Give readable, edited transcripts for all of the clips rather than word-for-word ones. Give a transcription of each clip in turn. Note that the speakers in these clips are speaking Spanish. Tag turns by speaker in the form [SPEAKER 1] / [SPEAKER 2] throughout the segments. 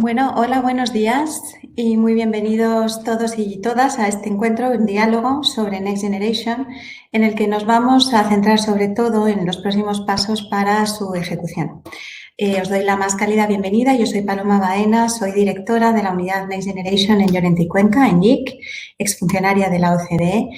[SPEAKER 1] Bueno, hola, buenos días y muy bienvenidos todos y todas a este encuentro en diálogo sobre Next Generation, en el que nos vamos a centrar sobre todo en los próximos pasos para su ejecución. Os doy la más cálida bienvenida. Yo soy Paloma Baena, soy directora de la unidad Next Generation en Llorente y Cuenca, en LLIC, exfuncionaria de la OCDE.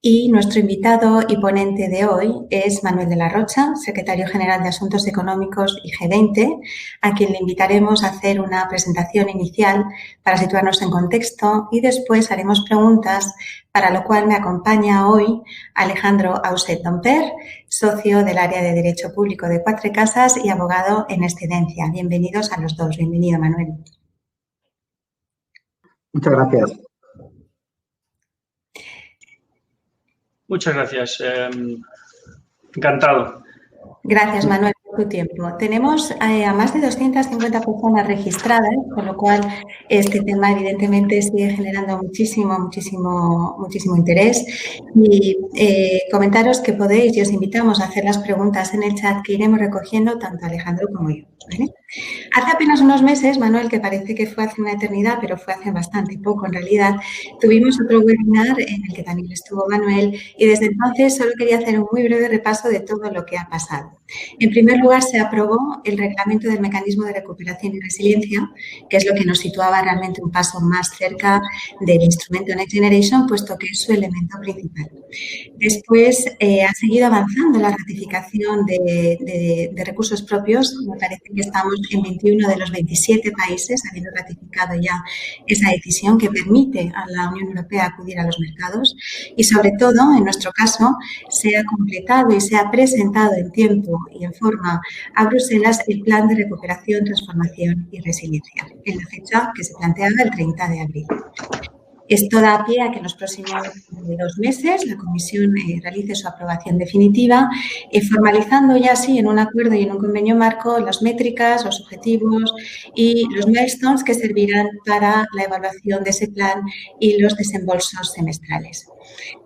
[SPEAKER 1] Y nuestro invitado y ponente de hoy es Manuel de la Rocha, secretario general de Asuntos Económicos y G20, a quien le invitaremos a hacer una presentación inicial para situarnos en contexto y después haremos preguntas, para lo cual me acompaña hoy Alejandro Auset-Domper, socio del área de Derecho Público de Quatre Casas y abogado en excedencia. Bienvenidos a los dos. Bienvenido, Manuel.
[SPEAKER 2] Muchas gracias.
[SPEAKER 3] Muchas gracias. Encantado.
[SPEAKER 1] Gracias, Manuel, por tu tiempo. Tenemos a más de 250 personas registradas, con lo cual este tema evidentemente sigue generando muchísimo interés. Y comentaros que podéis y os invitamos a hacer las preguntas en el chat que iremos recogiendo tanto Alejandro como yo, ¿vale? Hace apenas unos meses, Manuel, que parece que fue hace una eternidad, pero fue hace bastante poco en realidad, tuvimos otro webinar en el que también estuvo Manuel y desde entonces solo quería hacer un muy breve repaso de todo lo que ha pasado. En primer lugar, se aprobó el reglamento del mecanismo de recuperación y resiliencia, que es lo que nos situaba realmente un paso más cerca del instrumento Next Generation, puesto que es su elemento principal. Después ha seguido avanzando la ratificación de recursos propios. Me parece que estamos en 21 de los 27 países habiendo ratificado ya esa decisión que permite a la Unión Europea acudir a los mercados y, sobre todo, en nuestro caso, se ha completado y se ha presentado en tiempo y en forma a Bruselas el Plan de Recuperación, Transformación y Resiliencia, en la fecha que se planteaba el 30 de abril. Esto da pie a que en los próximos 2 meses la Comisión realice su aprobación definitiva, formalizando ya así en un acuerdo y en un convenio marco las métricas, los objetivos y los milestones que servirán para la evaluación de ese plan y los desembolsos semestrales.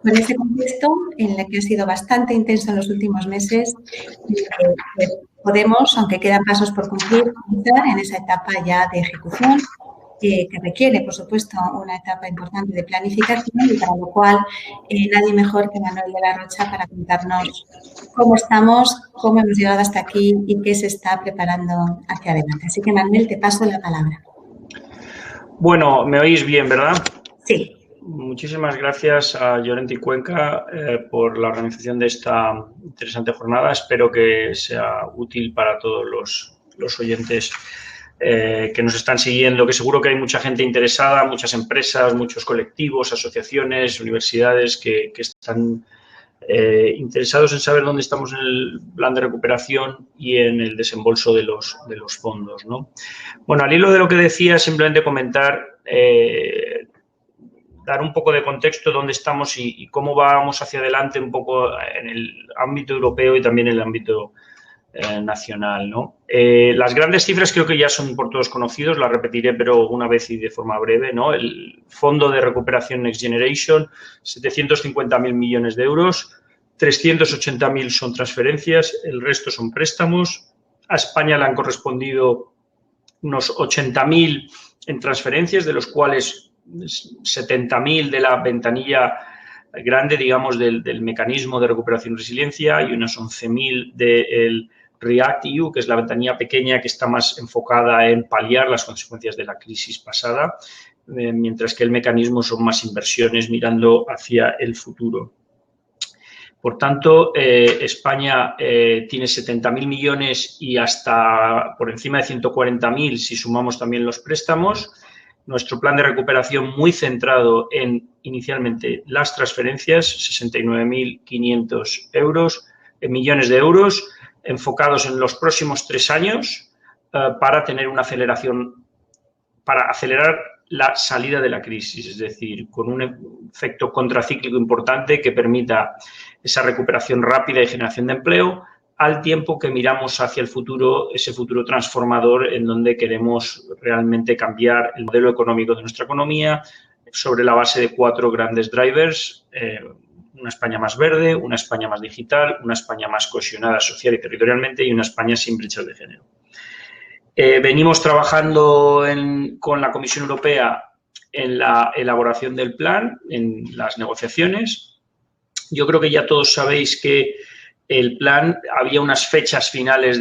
[SPEAKER 1] Con ese contexto, en el que ha sido bastante intenso en los últimos meses, podemos, aunque quedan pasos por cumplir, entrar en esa etapa ya de ejecución, que requiere, por supuesto, una etapa importante de planificación y para lo cual nadie mejor que Manuel de la Rocha para contarnos cómo estamos, cómo hemos llegado hasta aquí y qué se está preparando hacia adelante. Así que, Manuel, te paso la palabra.
[SPEAKER 3] Bueno, me oís bien, ¿verdad?
[SPEAKER 1] Sí.
[SPEAKER 3] Muchísimas gracias a Llorente y Cuenca por la organización de esta interesante jornada. Espero que sea útil para todos los oyentes que nos están siguiendo, que seguro que hay mucha gente interesada, muchas empresas, muchos colectivos, asociaciones, universidades que están interesados en saber dónde estamos en el plan de recuperación y en el desembolso de los fondos, ¿no? Bueno, al hilo de lo que decía, simplemente comentar, dar un poco de contexto de dónde estamos y cómo vamos hacia adelante un poco en el ámbito europeo y también en el ámbito nacional, ¿no? Las grandes cifras creo que ya son por todos conocidos, las repetiré pero una vez y de forma breve, ¿no? El Fondo de Recuperación Next Generation, 750.000 millones de euros, 380.000 son transferencias, el resto son préstamos. A España le han correspondido unos 80.000 en transferencias, de los cuales 70.000 de la ventanilla grande, digamos, del mecanismo de recuperación y resiliencia y unas 11.000 del REACT-EU, que es la ventanilla pequeña que está más enfocada en paliar las consecuencias de la crisis pasada, mientras que el mecanismo son más inversiones mirando hacia el futuro. Por tanto, España tiene 70.000 millones y hasta por encima de 140.000 si sumamos también los préstamos. Nuestro plan de recuperación muy centrado en, inicialmente, las transferencias, 69.500 millones de euros, enfocados en los próximos 3 años para tener una aceleración, para acelerar la salida de la crisis, es decir, con un efecto contracíclico importante que permita esa recuperación rápida y generación de empleo, al tiempo que miramos hacia el futuro, ese futuro transformador en donde queremos realmente cambiar el modelo económico de nuestra economía sobre la base de 4 grandes drivers, una España más verde, una España más digital, una España más cohesionada social y territorialmente y una España sin brechas de género. Venimos trabajando con la Comisión Europea en la elaboración del plan, en las negociaciones. Yo creo que ya todos sabéis que el plan había unas fechas finales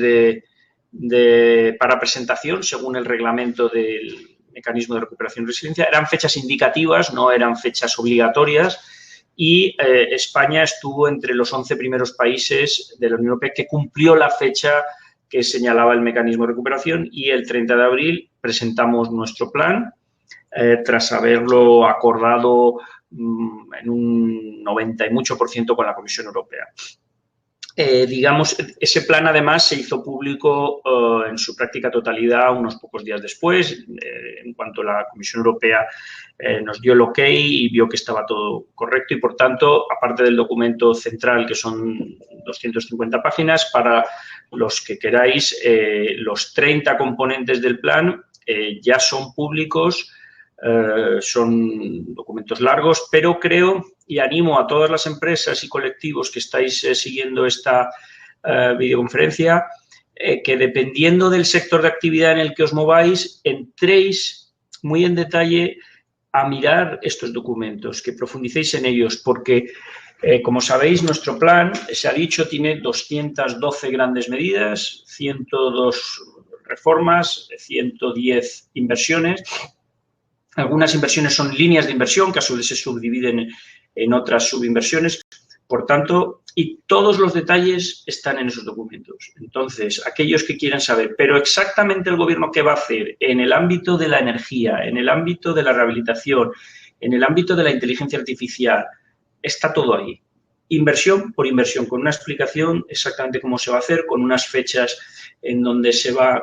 [SPEAKER 3] para presentación según el reglamento del mecanismo de recuperación y resiliencia. Eran fechas indicativas, no eran fechas obligatorias, y España estuvo entre los 11 primeros países de la Unión Europea que cumplió la fecha que señalaba el mecanismo de recuperación, y el 30 de abril presentamos nuestro plan tras haberlo acordado en un 90 y mucho por ciento con la Comisión Europea. Digamos, ese plan además se hizo público en su práctica totalidad unos pocos días después, en cuanto la Comisión Europea nos dio el ok y vio que estaba todo correcto, y por tanto, aparte del documento central, que son 250 páginas, para los que queráis, los 30 componentes del plan ya son públicos. Son documentos largos, pero creo y animo a todas las empresas y colectivos que estáis siguiendo esta videoconferencia que, dependiendo del sector de actividad en el que os mováis, entréis muy en detalle a mirar estos documentos, que profundicéis en ellos, porque, como sabéis, nuestro plan, se ha dicho, tiene 212 grandes medidas, 102 reformas, 110 inversiones. Algunas inversiones son líneas de inversión, que a su vez se subdividen en otras subinversiones. Por tanto, y todos los detalles están en esos documentos. Entonces, aquellos que quieran saber, pero exactamente el Gobierno qué va a hacer en el ámbito de la energía, en el ámbito de la rehabilitación, en el ámbito de la inteligencia artificial, está todo ahí. Inversión por inversión, con una explicación exactamente cómo se va a hacer, con unas fechas en donde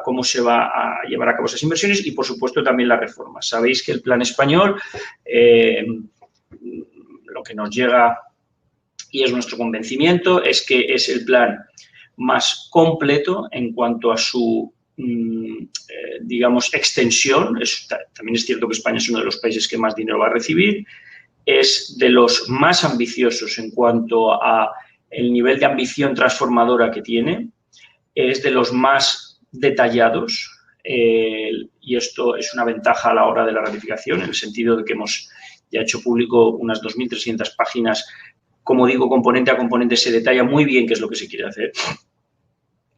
[SPEAKER 3] cómo se va a llevar a cabo esas inversiones, y, por supuesto, también las reformas. Sabéis que el plan español, lo que nos llega y es nuestro convencimiento, es que es el plan más completo en cuanto a su, digamos, extensión. También es cierto que España es uno de los países que más dinero va a recibir. Es de los más ambiciosos en cuanto a el nivel de ambición transformadora que tiene. Es de los más detallados, y esto es una ventaja a la hora de la ratificación, en el sentido de que hemos ya hecho público unas 2.300 páginas. Como digo, componente a componente se detalla muy bien qué es lo que se quiere hacer.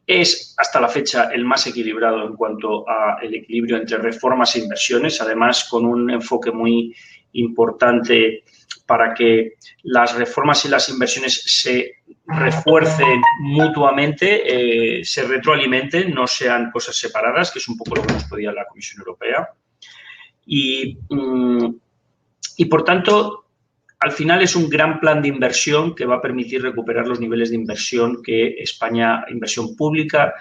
[SPEAKER 3] Es, hasta la fecha, el más equilibrado en cuanto al equilibrio entre reformas e inversiones, además con un enfoque muy importante para que las reformas y las inversiones se refuercen mutuamente, se retroalimenten, no sean cosas separadas, que es un poco lo que nos pedía la Comisión Europea. Y por tanto, al final es un gran plan de inversión que va a permitir recuperar los niveles de inversión inversión pública,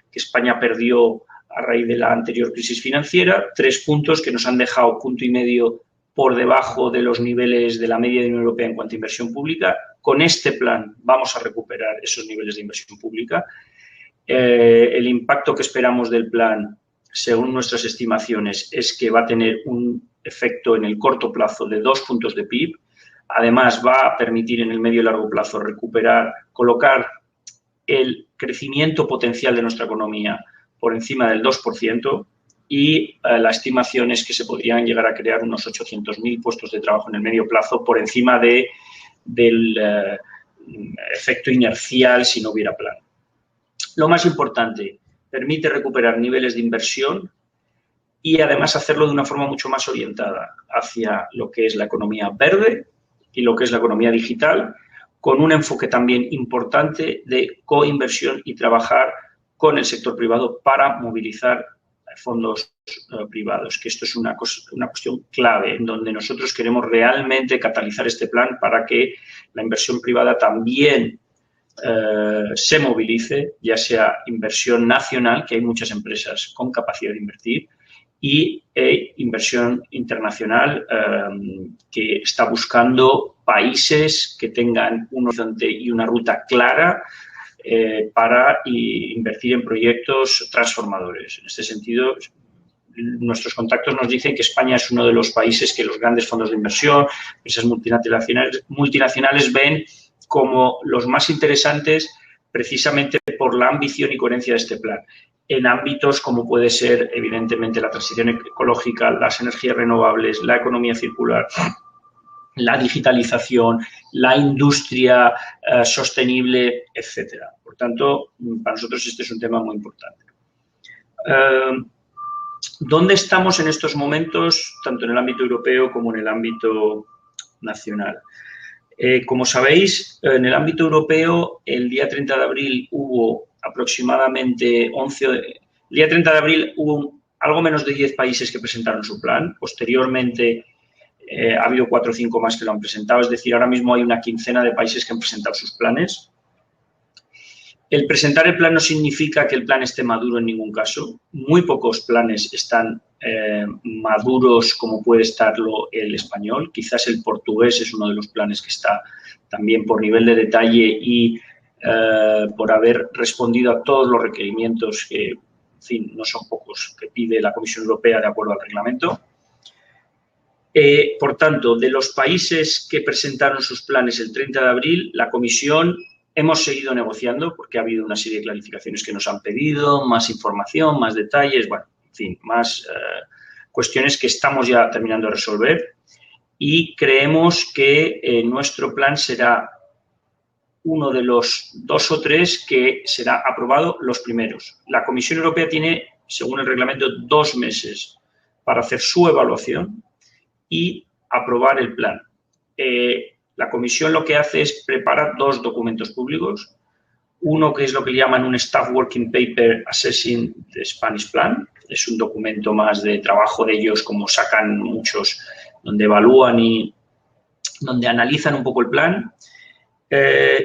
[SPEAKER 3] que España perdió a raíz de la anterior crisis financiera. 3 puntos que nos han dejado 1,5 puntos por debajo de los niveles de la media de la Unión Europea en cuanto a inversión pública. Con este plan vamos a recuperar esos niveles de inversión pública. El impacto que esperamos del plan, según nuestras estimaciones, es que va a tener un efecto en el corto plazo de 2 puntos de PIB. Además, va a permitir en el medio y largo plazo colocar el crecimiento potencial de nuestra economía por encima del 2%, y la estimación es que se podrían llegar a crear unos 800.000 puestos de trabajo en el medio plazo, por encima del efecto inercial si no hubiera plan. Lo más importante, permite recuperar niveles de inversión y además hacerlo de una forma mucho más orientada hacia lo que es la economía verde y lo que es la economía digital, con un enfoque también importante de coinversión y trabajar con el sector privado para movilizar fondos privados, que esto es una cuestión clave en donde nosotros queremos realmente catalizar este plan para que la inversión privada también se movilice, ya sea inversión nacional, que hay muchas empresas con capacidad de invertir, y inversión internacional que está buscando países que tengan un horizonte y una ruta clara para invertir en proyectos transformadores. En este sentido, nuestros contactos nos dicen que España es uno de los países que los grandes fondos de inversión, empresas multinacionales ven como los más interesantes, precisamente por la ambición y coherencia de este plan. en ámbitos como puede ser, evidentemente, la transición ecológica, las energías renovables, la economía circular, la digitalización, la industria sostenible, etcétera. Por tanto, para nosotros este es un tema muy importante. ¿Dónde estamos en estos momentos, tanto en el ámbito europeo como en el ámbito nacional? Como sabéis, en el ámbito europeo, el día 30 de abril hubo aproximadamente el día 30 de abril hubo algo menos de 10 países que presentaron su plan. Posteriormente, ha habido 4 o 5 más que lo han presentado. Es decir, ahora mismo hay una quincena de países que han presentado sus planes. El presentar el plan no significa que el plan esté maduro en ningún caso. Muy pocos planes están maduros como puede estarlo el español. Quizás el portugués es uno de los planes que está también por nivel de detalle y por haber respondido a todos los requerimientos que, en fin, no son pocos, que pide la Comisión Europea de acuerdo al reglamento. Por tanto, de los países que presentaron sus planes el 30 de abril, la Comisión hemos seguido negociando porque ha habido una serie de clarificaciones que nos han pedido, más información, más detalles, bueno, en fin, más cuestiones que estamos ya terminando de resolver y creemos que nuestro plan será uno de los 2 o 3 que será aprobado los primeros. La Comisión Europea tiene, según el reglamento, 2 meses para hacer su evaluación y aprobar el plan. La Comisión lo que hace es preparar 2 documentos públicos. Uno que es lo que llaman un Staff Working Paper Assessing the Spanish Plan. Es un documento más de trabajo de ellos, como sacan muchos, donde evalúan y donde analizan un poco el plan.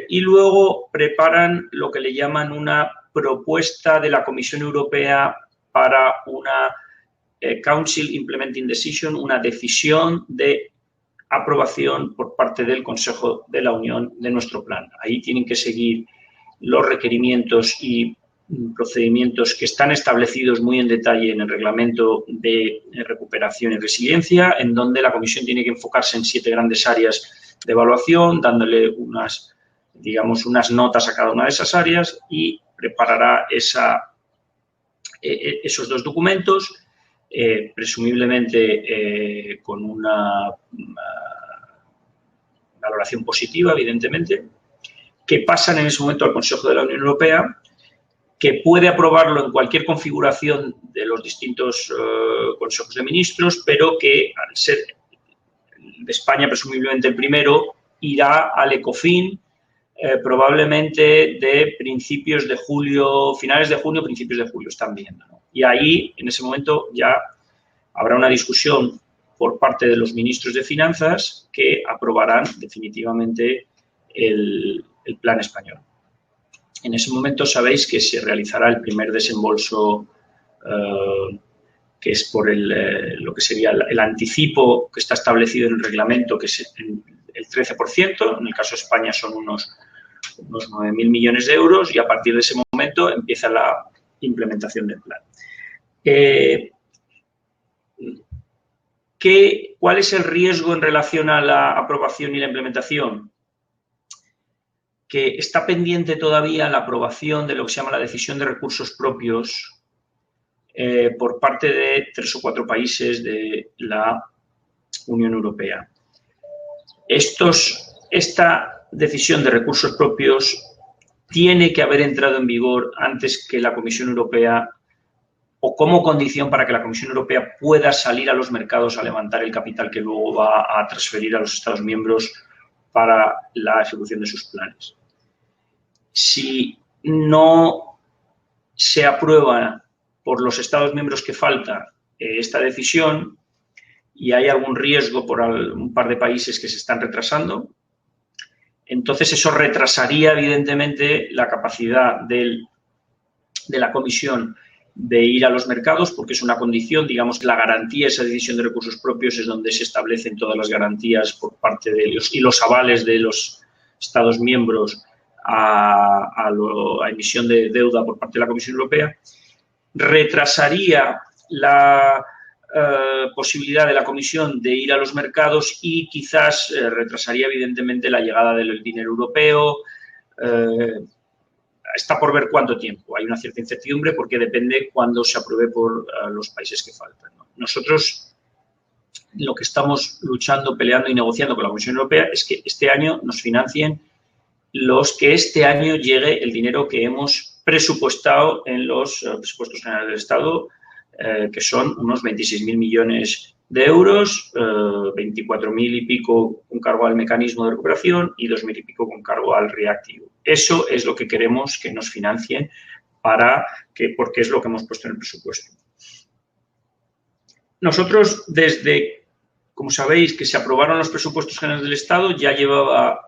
[SPEAKER 3] Y luego preparan lo que le llaman una propuesta de la Comisión Europea para una Council Implementing Decision, una decisión de aprobación por parte del Consejo de la Unión de nuestro plan. Ahí tienen que seguir los requerimientos y procedimientos que están establecidos muy en detalle en el reglamento de recuperación y resiliencia, en donde la Comisión tiene que enfocarse en 7 grandes áreas de evaluación, dándole unas notas a cada una de esas áreas y preparará esos 2 documentos, presumiblemente con una valoración positiva, evidentemente, que pasan en ese momento al Consejo de la Unión Europea, que puede aprobarlo en cualquier configuración de los distintos consejos de ministros, pero que al ser de España presumiblemente el primero, irá al ECOFIN probablemente de principios de julio, finales de junio, principios de julio, están viendo, ¿no? Y ahí, en ese momento, ya habrá una discusión por parte de los ministros de Finanzas que aprobarán definitivamente el plan español. En ese momento sabéis que se realizará el primer desembolso, que es por lo que sería el anticipo que está establecido en el reglamento, que es el 13%. En el caso de España son unos 9.000 millones de euros y a partir de ese momento empieza la implementación del plan. ¿Cuál es el riesgo en relación a la aprobación y la implementación? Que está pendiente todavía la aprobación de lo que se llama la decisión de recursos propios por parte de 3 o 4 países de la Unión Europea. Esta decisión de recursos propios tiene que haber entrado en vigor antes que la Comisión Europea o como condición para que la Comisión Europea pueda salir a los mercados a levantar el capital que luego va a transferir a los Estados miembros para la ejecución de sus planes. Si no se aprueba por los Estados miembros que falta esta decisión y hay algún riesgo por un par de países que se están retrasando, entonces eso retrasaría evidentemente la capacidad de la Comisión de ir a los mercados porque es una condición, digamos, la garantía, esa decisión de recursos propios es donde se establecen todas las garantías por parte de ellos y los avales de los Estados miembros a emisión de deuda por parte de la Comisión Europea, retrasaría la posibilidad de la Comisión de ir a los mercados y quizás retrasaría evidentemente la llegada del dinero europeo. está por ver cuánto tiempo. Hay una cierta incertidumbre porque depende cuándo se apruebe por los países que faltan, ¿no? Nosotros lo que estamos luchando, peleando y negociando con la Comisión Europea es que este año nos financien que este año llegue el dinero que hemos presupuestado en los presupuestos generales del Estado, que son unos 26.000 millones de euros, 24.000 y pico con cargo al mecanismo de recuperación y 2.000 y pico con cargo al reactivo. Eso es lo que queremos que nos financien porque es lo que hemos puesto en el presupuesto. Nosotros, como sabéis, que se aprobaron los presupuestos generales del Estado, ya llevaba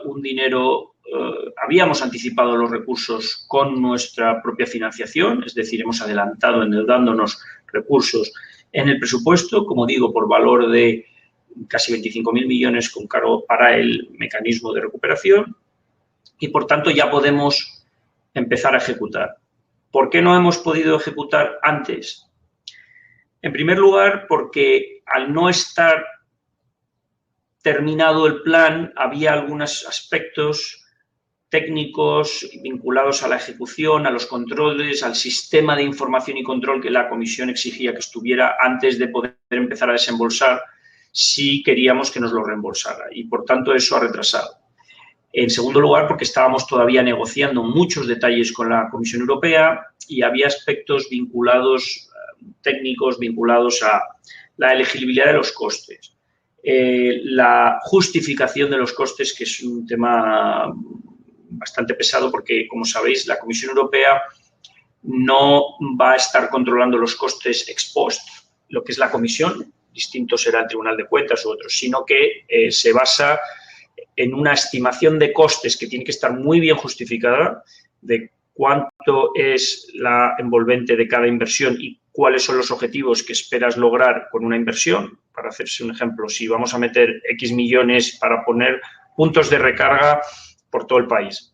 [SPEAKER 3] un dinero, habíamos anticipado los recursos con nuestra propia financiación, es decir, hemos adelantado endeudándonos recursos en el presupuesto, como digo, por valor de casi 25.000 millones con cargo para el mecanismo de recuperación y, por tanto, ya podemos empezar a ejecutar. ¿Por qué no hemos podido ejecutar antes? En primer lugar, porque al no estar terminado el plan, había algunos aspectos técnicos vinculados a la ejecución, a los controles, al sistema de información y control que la Comisión exigía que estuviera antes de poder empezar a desembolsar si queríamos que nos lo reembolsara. Y, por tanto, eso ha retrasado. En segundo lugar, porque estábamos todavía negociando muchos detalles con la Comisión Europea y había aspectos técnicos vinculados a la elegibilidad de los costes. La justificación de los costes, que es un tema bastante pesado porque, como sabéis, la Comisión Europea no va a estar controlando los costes ex post, lo que es la Comisión, distinto será el Tribunal de Cuentas u otros, sino que se basa en una estimación de costes que tiene que estar muy bien justificada de cuánto es la envolvente de cada inversión y cuáles son los objetivos que esperas lograr con una inversión. Para hacerse un ejemplo, si vamos a meter X millones para poner puntos de recarga por todo el país,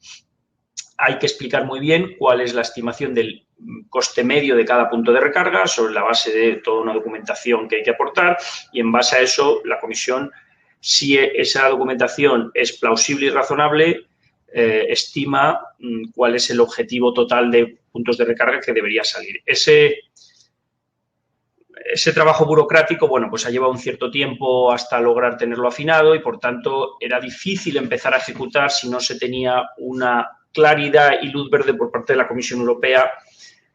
[SPEAKER 3] hay que explicar muy bien cuál es la estimación del coste medio de cada punto de recarga sobre la base de toda una documentación que hay que aportar y, en base a eso, la Comisión, si esa documentación es plausible y razonable, estima cuál es el objetivo total de puntos de recarga que debería salir. Ese trabajo burocrático, bueno, pues ha llevado un cierto tiempo hasta lograr tenerlo afinado y, por tanto, era difícil empezar a ejecutar si no se tenía una claridad y luz verde por parte de la Comisión Europea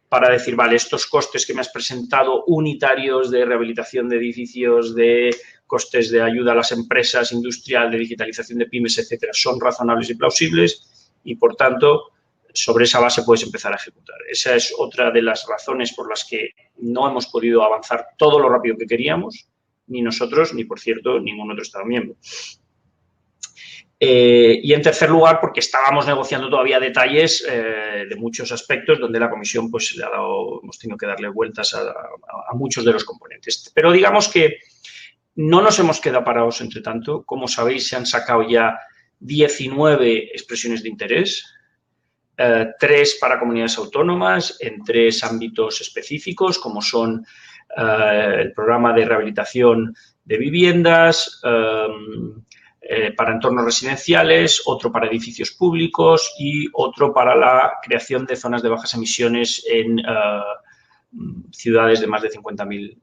[SPEAKER 3] para decir, vale, estos costes que me has presentado unitarios de rehabilitación de edificios, de costes de ayuda a las empresas, industrial, de digitalización de pymes, etcétera, son razonables y plausibles y, por tanto, sobre esa base puedes empezar a ejecutar. Esa es otra de las razones por las que no hemos podido avanzar todo lo rápido que queríamos, ni nosotros, ni, por cierto, ningún otro Estado miembro. Y, en tercer lugar, porque estábamos negociando todavía detalles de muchos aspectos donde la Comisión pues, hemos tenido que darle vueltas a muchos de los componentes. Pero digamos que no nos hemos quedado parados entre tanto. Como sabéis, se han sacado ya 19 expresiones de interés, 3 para comunidades autónomas en 3 ámbitos específicos, como son el programa de rehabilitación de viviendas, para entornos residenciales, otro para edificios públicos y otro para la creación de zonas de bajas emisiones en ciudades de más de 50.000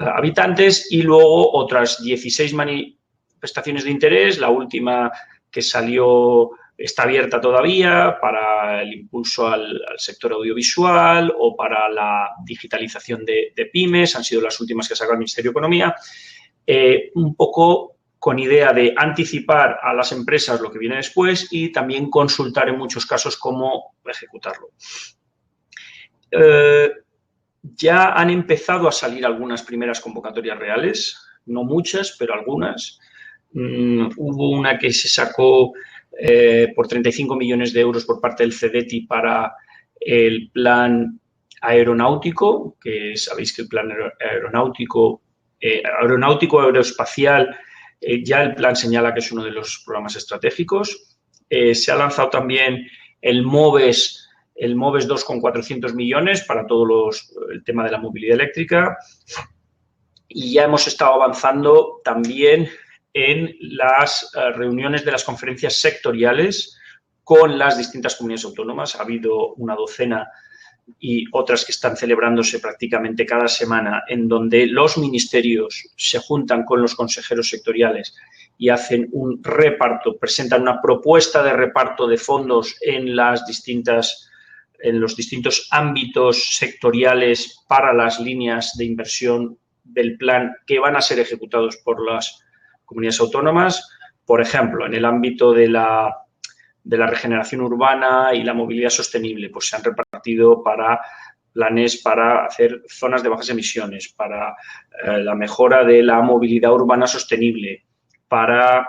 [SPEAKER 3] habitantes y luego otras 16 manifestaciones de interés. La última que salió está abierta todavía para el impulso al sector audiovisual o para la digitalización de pymes. Han sido las últimas que ha sacado el Ministerio de Economía. Un poco con idea de anticipar a las empresas lo que viene después y también consultar en muchos casos cómo ejecutarlo. Ya han empezado a salir algunas primeras convocatorias reales, no muchas, pero algunas. Hubo una que se sacó por 35 millones de euros por parte del CEDETI para el plan aeronáutico, que sabéis que el plan aeroespacial, ya el plan señala que es uno de los programas estratégicos. Se ha lanzado también el MOVES 2 con 400 millones para todo el tema de la movilidad eléctrica. Y ya hemos estado avanzando también en las reuniones de las conferencias sectoriales con las distintas comunidades autónomas. Ha habido una docena y otras que están celebrándose prácticamente cada semana, en donde los ministerios se juntan con los consejeros sectoriales y hacen un reparto, presentan una propuesta de reparto de fondos en los distintos ámbitos sectoriales para las líneas de inversión del plan que van a ser ejecutados por las comunidades autónomas. Por ejemplo, en el ámbito de la regeneración urbana y la movilidad sostenible, pues se han repartido para planes para hacer zonas de bajas emisiones, para la mejora de la movilidad urbana sostenible, para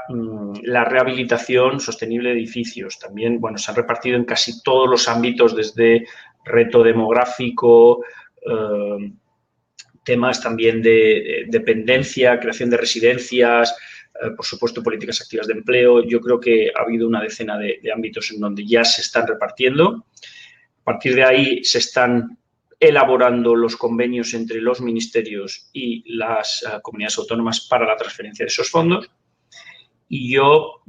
[SPEAKER 3] la rehabilitación sostenible de edificios. También, bueno, se han repartido en casi todos los ámbitos, desde reto demográfico, temas también de dependencia, creación de residencias, por supuesto, políticas activas de empleo. Yo creo que ha habido una decena de ámbitos en donde ya se están repartiendo. A partir de ahí se están elaborando los convenios entre los ministerios y las comunidades autónomas para la transferencia de esos fondos. Y yo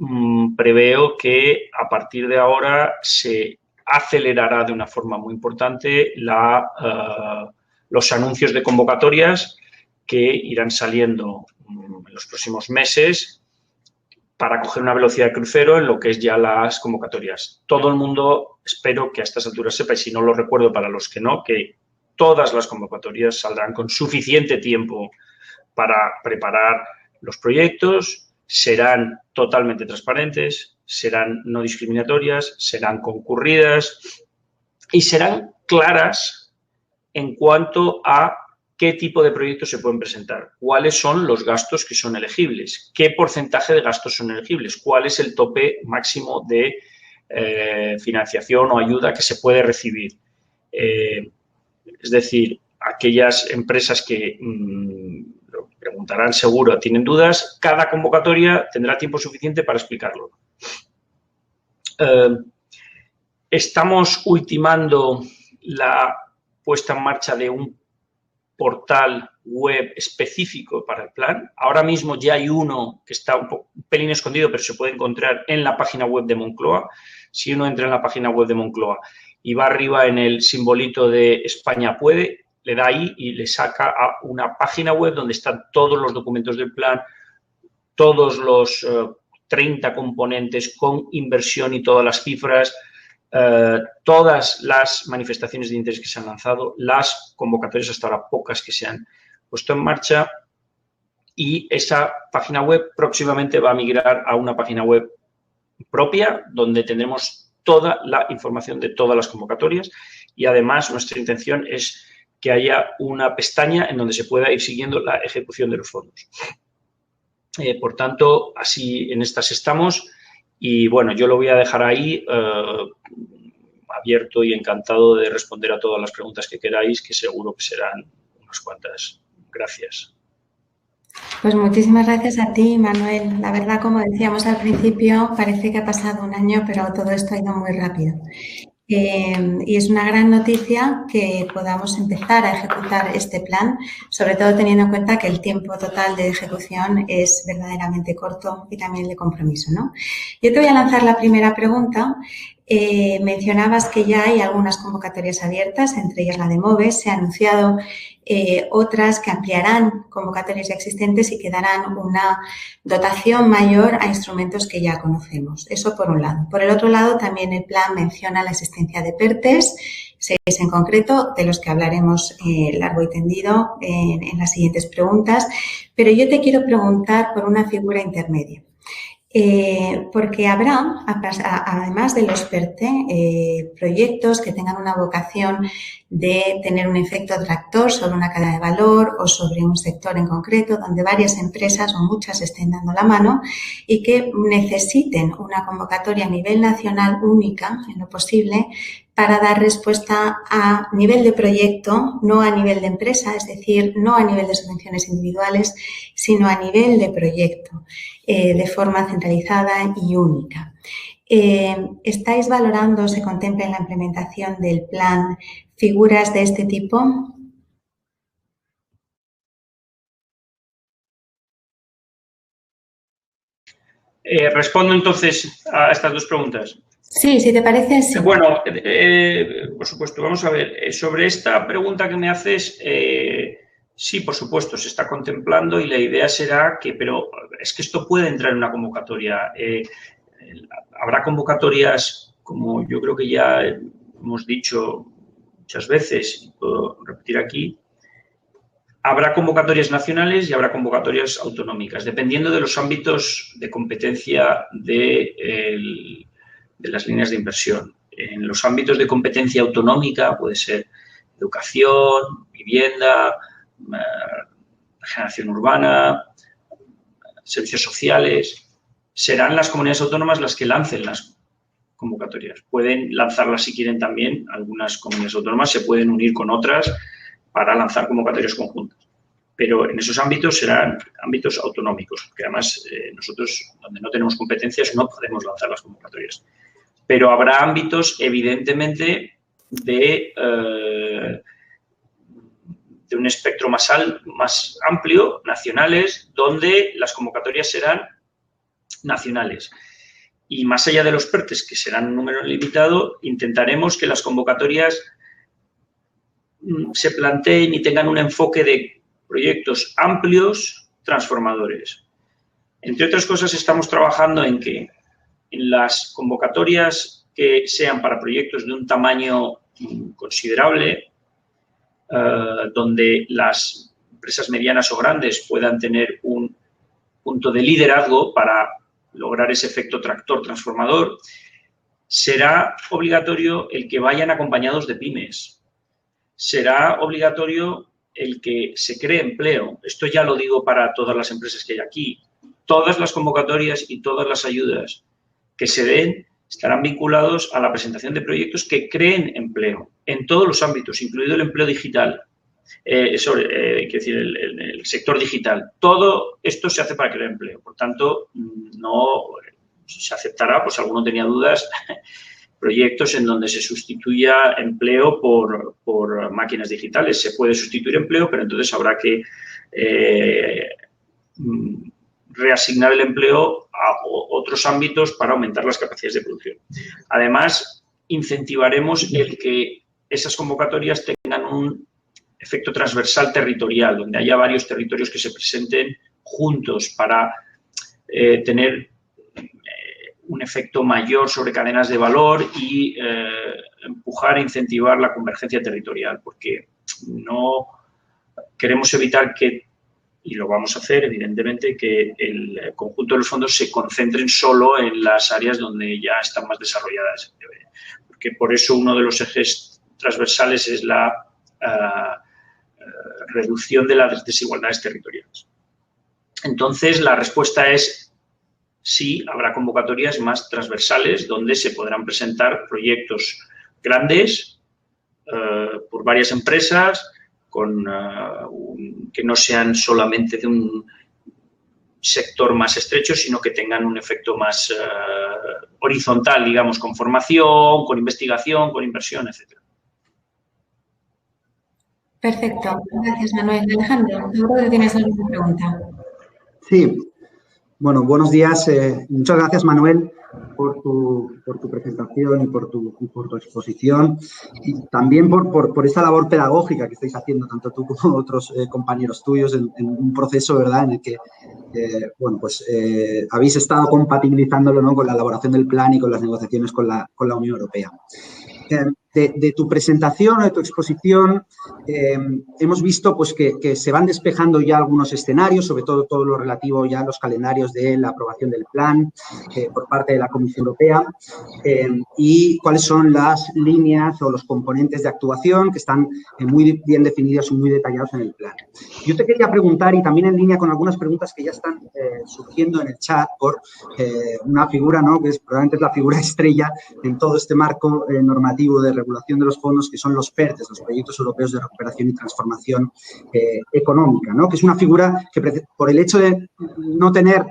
[SPEAKER 3] preveo que a partir de ahora se acelerará de una forma muy importante los anuncios de convocatorias que irán saliendo en los próximos meses para coger una velocidad de crucero en lo que es ya las convocatorias. Todo el mundo, espero que a estas alturas sepa, y si no lo recuerdo para los que no, que todas las convocatorias saldrán con suficiente tiempo para preparar los proyectos, serán totalmente transparentes, serán no discriminatorias, serán concurridas y serán claras en cuanto a qué tipo de proyectos se pueden presentar, cuáles son los gastos que son elegibles, qué porcentaje de gastos son elegibles, cuál es el tope máximo de financiación o ayuda que se puede recibir. Es decir, aquellas empresas que lo preguntarán seguro, tienen dudas, cada convocatoria tendrá tiempo suficiente para explicarlo. Estamos ultimando la puesta en marcha de un portal web específico para el plan. Ahora mismo ya hay uno que está un pelín escondido, pero se puede encontrar en la página web de Moncloa. Si uno entra en la página web de Moncloa y va arriba en el simbolito de España Puede, le da ahí y le saca a una página web donde están todos los documentos del plan, todos los 30 componentes con inversión y todas las cifras, todas las manifestaciones de interés que se han lanzado, las convocatorias hasta ahora pocas que se han puesto en marcha, y esa página web próximamente va a migrar a una página web propia donde tendremos toda la información de todas las convocatorias, y además nuestra intención es que haya una pestaña en donde se pueda ir siguiendo la ejecución de los fondos. Por tanto, así en estas estamos. Y, bueno, yo lo voy a dejar ahí abierto y encantado de responder a todas las preguntas que queráis, que seguro que serán unas cuantas. Gracias.
[SPEAKER 1] Pues muchísimas gracias a ti, Manuel. La verdad, como decíamos al principio, parece que ha pasado un año, pero todo esto ha ido muy rápido. Y es una gran noticia que podamos empezar a ejecutar este plan, sobre todo teniendo en cuenta que el tiempo total de ejecución es verdaderamente corto y también de compromiso, ¿no? Yo te voy a lanzar la primera pregunta. Mencionabas que ya hay algunas convocatorias abiertas, entre ellas la de MOVES. Se ha anunciado otras que ampliarán convocatorias ya existentes y que darán una dotación mayor a instrumentos que ya conocemos. Eso por un lado. Por el otro lado, también el plan menciona la existencia de PERTEs, 6 en concreto, de los que hablaremos largo y tendido en las siguientes preguntas. Pero yo te quiero preguntar por una figura intermedia. Porque habrá, además de los PERTE, proyectos que tengan una vocación de tener un efecto tractor sobre una cadena de valor o sobre un sector en concreto, donde varias empresas o muchas estén dando la mano y que necesiten una convocatoria a nivel nacional única, en lo posible, para dar respuesta a nivel de proyecto, no a nivel de empresa, es decir, no a nivel de subvenciones individuales, sino a nivel de proyecto, de forma centralizada y única. ¿Estáis valorando, se contempla en la implementación del plan, figuras de este tipo?
[SPEAKER 3] Respondo entonces a estas dos preguntas.
[SPEAKER 1] Sí, si te parece, sí.
[SPEAKER 3] Bueno, por supuesto, vamos a ver. Sobre esta pregunta que me haces, sí, por supuesto, se está contemplando y la idea será que, pero es que esto puede entrar en una convocatoria. Habrá convocatorias, como yo creo que ya hemos dicho muchas veces, y puedo repetir aquí, habrá convocatorias nacionales y habrá convocatorias autonómicas, dependiendo de los ámbitos de competencia de las líneas de inversión. En los ámbitos de competencia autonómica puede ser educación, vivienda, regeneración urbana, servicios sociales. Serán las comunidades autónomas las que lancen las convocatorias. Pueden lanzarlas si quieren también. Algunas comunidades autónomas se pueden unir con otras para lanzar convocatorias conjuntas. Pero en esos ámbitos serán ámbitos autonómicos, porque además nosotros, donde no tenemos competencias, no podemos lanzar las convocatorias. Pero habrá ámbitos, evidentemente, de un espectro más amplio, nacionales, donde las convocatorias serán nacionales. Y más allá de los PERTEs, que serán un número limitado, intentaremos que las convocatorias se planteen y tengan un enfoque de proyectos amplios, transformadores. Entre otras cosas, estamos trabajando en que en las convocatorias que sean para proyectos de un tamaño considerable, donde las empresas medianas o grandes puedan tener un punto de liderazgo para lograr ese efecto tractor transformador, será obligatorio el que vayan acompañados de pymes. Será obligatorio el que se cree empleo. Esto ya lo digo para todas las empresas que hay aquí. Todas las convocatorias y todas las ayudas que se den estarán vinculados a la presentación de proyectos que creen empleo en todos los ámbitos, incluido el empleo digital, quiero decir, el sector digital. Todo esto se hace para crear empleo. Por tanto, no se aceptará, pues alguno tenía dudas, proyectos en donde se sustituya empleo por máquinas digitales. Se puede sustituir empleo, pero entonces habrá que reasignar el empleo a otros ámbitos para aumentar las capacidades de producción. Además, incentivaremos el que esas convocatorias tengan un efecto transversal territorial, donde haya varios territorios que se presenten juntos para tener un efecto mayor sobre cadenas de valor y empujar e incentivar la convergencia territorial, porque no queremos evitar que, y lo vamos a hacer, evidentemente, que el conjunto de los fondos se concentren solo en las áreas donde ya están más desarrolladas. Porque por eso uno de los ejes transversales es la reducción de las desigualdades territoriales. Entonces, la respuesta es sí, habrá convocatorias más transversales donde se podrán presentar proyectos grandes por varias empresas, que no sean solamente de un sector más estrecho, sino que tengan un efecto más horizontal, digamos, con formación, con investigación, con inversión, etc.
[SPEAKER 1] Perfecto. Gracias, Manuel. Alejandro, seguro que tienes alguna pregunta.
[SPEAKER 2] Sí. Bueno, buenos días. Muchas gracias, Manuel, por tu presentación y por tu exposición, y también por esta labor pedagógica que estáis haciendo, tanto tú como otros compañeros tuyos, en un proceso, ¿verdad?, en el que, habéis estado compatibilizándolo, ¿no?, con la elaboración del plan y con las negociaciones con la Unión Europea. De tu presentación o de tu exposición hemos visto pues, que se van despejando ya algunos escenarios, sobre todo lo relativo ya a los calendarios de la aprobación del plan por parte de la Comisión Europea y cuáles son las líneas o los componentes de actuación que están muy bien definidos y muy detallados en el plan. Yo te quería preguntar, y también en línea con algunas preguntas que ya están surgiendo en el chat, por una figura, ¿no?, que probablemente es la figura estrella en todo este marco normativo de regulación de los fondos, que son los PERTEs, los Proyectos Europeos de Recuperación y Transformación Económica, ¿no?, que es una figura que, por el hecho de no tener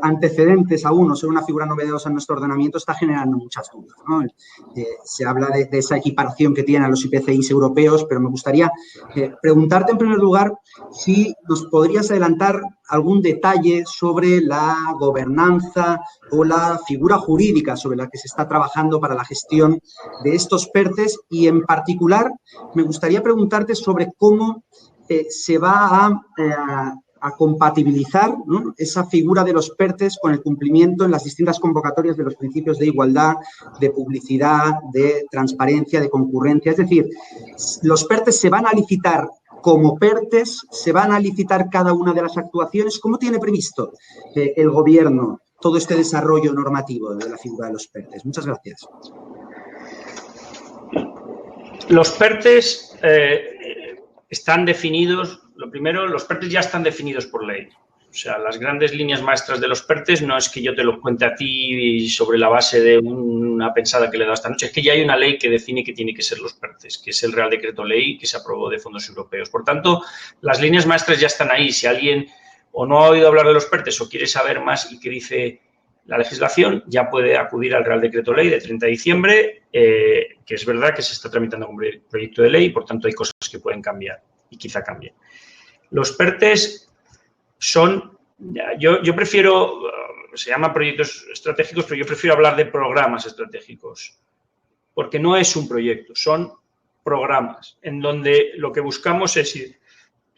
[SPEAKER 2] antecedentes aún o ser una figura novedosa en nuestro ordenamiento está generando muchas dudas, ¿no? Se habla de esa equiparación que tienen los IPCIs europeos, pero me gustaría preguntarte en primer lugar si nos podrías adelantar algún detalle sobre la gobernanza o la figura jurídica sobre la que se está trabajando para la gestión de estos PERTEs y, en particular, me gustaría preguntarte sobre cómo se va a compatibilizar, ¿no?, esa figura de los PERTEs con el cumplimiento en las distintas convocatorias de los principios de igualdad, de publicidad, de transparencia, de concurrencia. Es decir, los PERTEs se van a licitar como PERTEs, se van a licitar cada una de las actuaciones. ¿Cómo tiene previsto el Gobierno todo este desarrollo normativo de la figura de los PERTEs? Muchas gracias.
[SPEAKER 3] Los PERTEs están definidos. Lo primero, los PERTEs ya están definidos por ley. O sea, las grandes líneas maestras de los PERTEs no es que yo te lo cuente a ti sobre la base de una pensada que le he dado esta noche, es que ya hay una ley que define que tiene que ser los PERTEs, que es el Real Decreto Ley que se aprobó de fondos europeos. Por tanto, las líneas maestras ya están ahí. Si alguien o no ha oído hablar de los PERTEs o quiere saber más y qué dice la legislación, ya puede acudir al Real Decreto Ley de 30 de diciembre, que es verdad que se está tramitando como proyecto de ley y, por tanto, hay cosas que pueden cambiar y quizá cambien. Los PERTEs son, yo prefiero, se llaman proyectos estratégicos, pero yo prefiero hablar de programas estratégicos, porque no es un proyecto, son programas en donde lo que buscamos es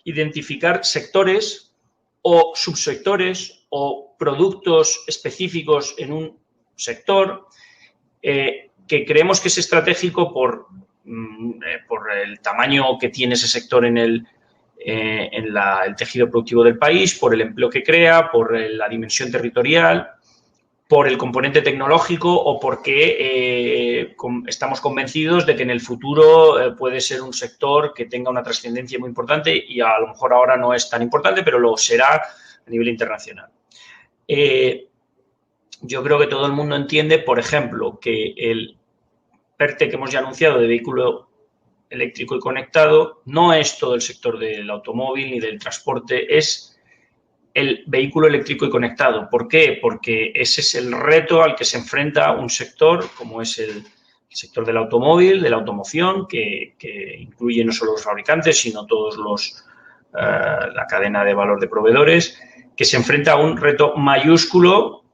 [SPEAKER 3] identificar sectores o subsectores o productos específicos en un sector que creemos que es estratégico por el tamaño que tiene ese sector en el tejido productivo del país, por el empleo que crea, por la dimensión territorial, por el componente tecnológico o porque estamos convencidos de que en el futuro puede ser un sector que tenga una trascendencia muy importante y a lo mejor ahora no es tan importante, pero lo será a nivel internacional. Yo creo que todo el mundo entiende, por ejemplo, que el PERTE que hemos ya anunciado de vehículo eléctrico y conectado no es todo el sector del automóvil ni del transporte, es el vehículo eléctrico y conectado. ¿Por qué? Porque ese es el reto al que se enfrenta un sector como es el sector del automóvil, de la automoción, que incluye no solo los fabricantes, sino todos la cadena de valor de proveedores, que se enfrenta a un reto mayúsculo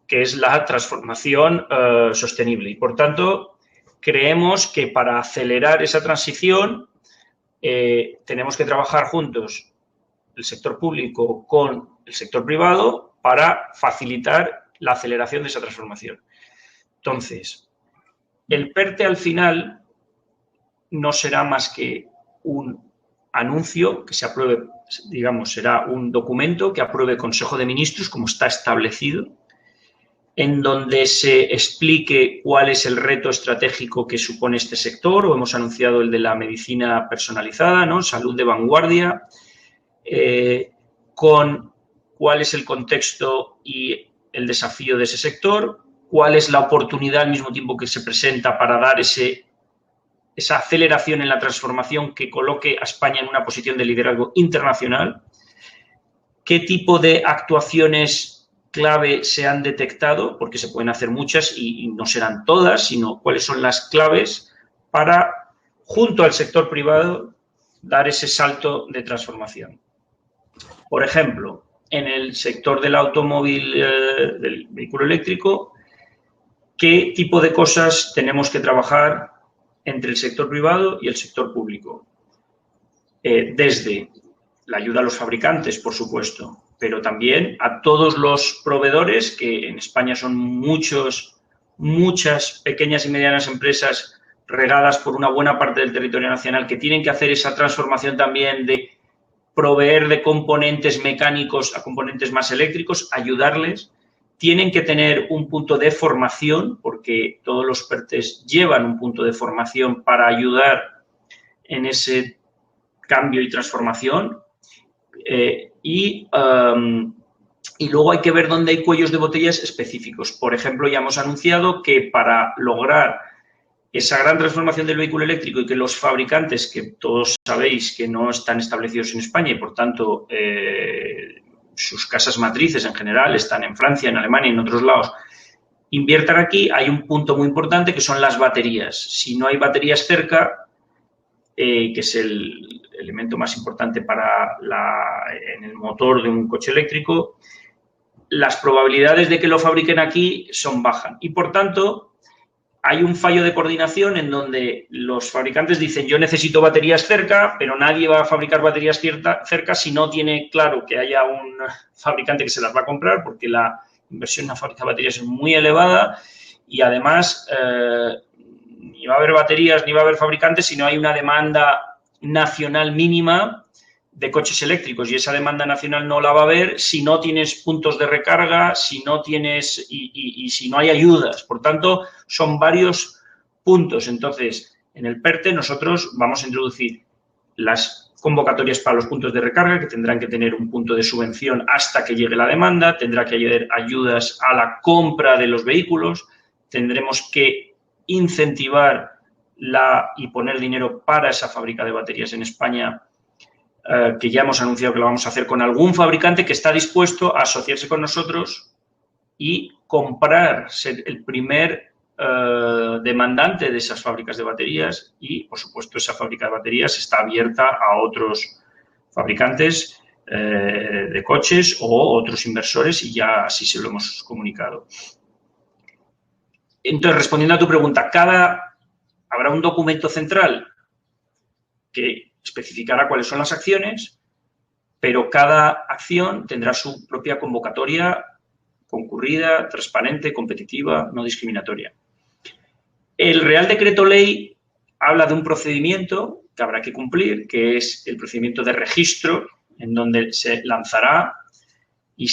[SPEAKER 3] que es la transformación sostenible. Y, por tanto, creemos que para acelerar esa transición tenemos que trabajar juntos el sector público con el sector privado para facilitar la aceleración de esa transformación. Entonces, el PERTE al final no será más que un anuncio que se apruebe, digamos, será un documento que apruebe el Consejo de Ministros como está establecido, en donde se explique cuál es el reto estratégico que supone este sector, o hemos anunciado el de la medicina personalizada, ¿no?, salud de vanguardia, con cuál es el contexto y el desafío de ese sector, cuál es la oportunidad al mismo tiempo que se presenta para dar esa aceleración en la transformación que coloque a España en una posición de liderazgo internacional, qué tipo de actuaciones clave se han detectado, porque se pueden hacer muchas y no serán todas, sino cuáles son las claves para, junto al sector privado, dar ese salto de transformación. Por ejemplo, en el sector del automóvil, del vehículo eléctrico, ¿qué tipo de cosas tenemos que trabajar entre el sector privado y el sector público? Desde la ayuda a los fabricantes, por supuesto, pero también a todos los proveedores, que en España son muchas pequeñas y medianas empresas regadas por una buena parte del territorio nacional, que tienen que hacer esa transformación también de proveer de componentes mecánicos a componentes más eléctricos, ayudarles. Tienen que tener un punto de formación, porque todos los PERTEs llevan un punto de formación para ayudar en ese cambio y transformación. Y luego hay que ver dónde hay cuellos de botellas específicos. Por ejemplo, ya hemos anunciado que para lograr esa gran transformación del vehículo eléctrico y que los fabricantes, que todos sabéis que no están establecidos en España y, por tanto, sus casas matrices en general están en Francia, en Alemania y en otros lados, inviertan aquí, hay un punto muy importante que son las baterías. Si no hay baterías cerca, que es el elemento más importante en el motor de un coche eléctrico, las probabilidades de que lo fabriquen aquí son bajas. Y, por tanto, hay un fallo de coordinación en donde los fabricantes dicen yo necesito baterías cerca, pero nadie va a fabricar baterías cerca si no tiene claro que haya un fabricante que se las va a comprar, porque la inversión en la fábrica de baterías es muy elevada y, además, ni va a haber baterías ni va a haber fabricantes si no hay una demanda nacional mínima de coches eléctricos, y esa demanda nacional no la va a haber si no tienes puntos de recarga, si no tienes y si no hay ayudas. Por tanto, son varios puntos. Entonces, en el PERTE nosotros vamos a introducir las convocatorias para los puntos de recarga, que tendrán que tener un punto de subvención hasta que llegue la demanda, tendrá que haber ayudas a la compra de los vehículos, tendremos que incentivar y poner dinero para esa fábrica de baterías en España, que ya hemos anunciado que lo vamos a hacer con algún fabricante que está dispuesto a asociarse con nosotros y comprar, ser el primer demandante de esas fábricas de baterías y, por supuesto, esa fábrica de baterías está abierta a otros fabricantes de coches o otros inversores y ya así se lo hemos comunicado. Entonces, respondiendo a tu pregunta, habrá un documento central que especificará cuáles son las acciones, pero cada acción tendrá su propia convocatoria concurrida, transparente, competitiva, no discriminatoria. El Real Decreto Ley habla de un procedimiento que habrá que cumplir, que es el procedimiento de registro, en donde se lanzará y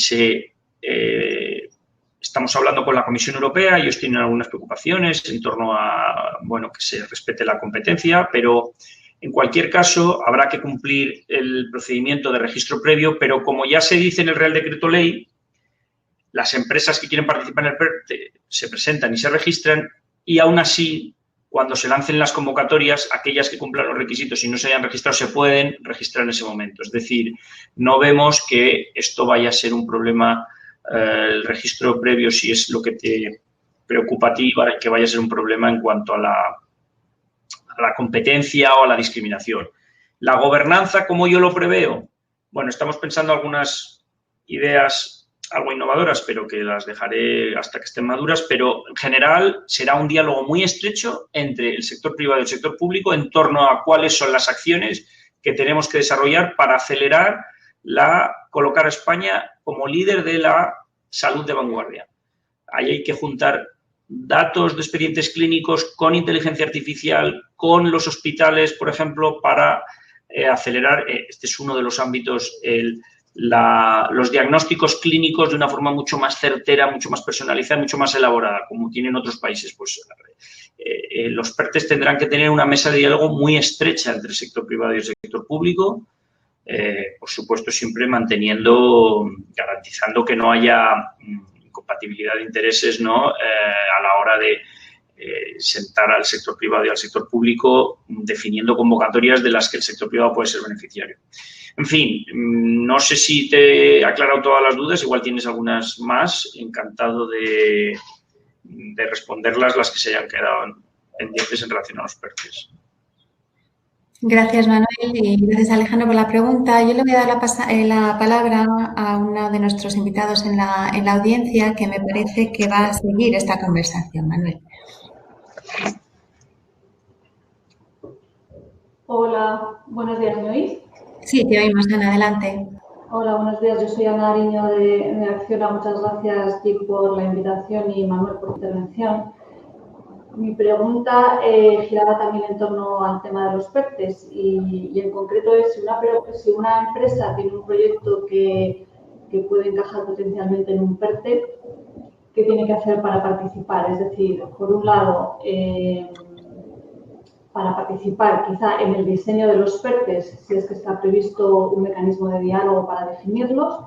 [SPEAKER 3] estamos hablando con la Comisión Europea, ellos tienen algunas preocupaciones en torno a, bueno, que se respete la competencia, pero en cualquier caso habrá que cumplir el procedimiento de registro previo, pero como ya se dice en el Real Decreto Ley, las empresas que quieren participar en el PERTE se presentan y se registran y aún así, cuando se lancen las convocatorias, aquellas que cumplan los requisitos y no se hayan registrado se pueden registrar en ese momento. Es decir, no vemos que esto vaya a ser un problema, el registro previo, si es lo que te preocupa a ti, que vaya a ser un problema en cuanto a la competencia o a la discriminación. La gobernanza, ¿cómo yo lo preveo? Bueno, estamos pensando algunas ideas algo innovadoras, pero que las dejaré hasta que estén maduras, pero en general será un diálogo muy estrecho entre el sector privado y el sector público en torno a cuáles son las acciones que tenemos que desarrollar para acelerar colocar a España como líder de la salud de vanguardia. Ahí hay que juntar datos de expedientes clínicos con inteligencia artificial, con los hospitales, por ejemplo, para acelerar. Este es uno de los ámbitos, los diagnósticos clínicos de una forma mucho más certera, mucho más personalizada, mucho más elaborada, como tienen otros países. Pues los PERTES tendrán que tener una mesa de diálogo muy estrecha entre el sector privado y el sector público, por supuesto siempre garantizando que no haya incompatibilidad de intereses, ¿no? A la hora de sentar al sector privado y al sector público, definiendo convocatorias de las que el sector privado puede ser beneficiario. En fin, no sé si te he aclarado todas las dudas, igual tienes algunas más, encantado de responderlas, las que se hayan quedado pendientes en relación a los PERTES.
[SPEAKER 1] Gracias, Manuel, y gracias, Alejandro, por la pregunta. Yo le voy a dar la palabra a uno de nuestros invitados en la audiencia que me parece que va a seguir esta conversación. Manuel.
[SPEAKER 4] Hola, buenos días, ¿me oís?
[SPEAKER 1] Sí, te oímos, Ana, adelante.
[SPEAKER 4] Hola, buenos días. Yo soy Ana Ariño de Acciona. Muchas gracias, Dick, por la invitación y Manuel por la intervención. Mi pregunta giraba también en torno al tema de los PERTES y en concreto es si una empresa tiene un proyecto que puede encajar potencialmente en un PERTE, ¿qué tiene que hacer para participar? Es decir, por un lado, para participar quizá en el diseño de los PERTES, si es que está previsto un mecanismo de diálogo para definirlos,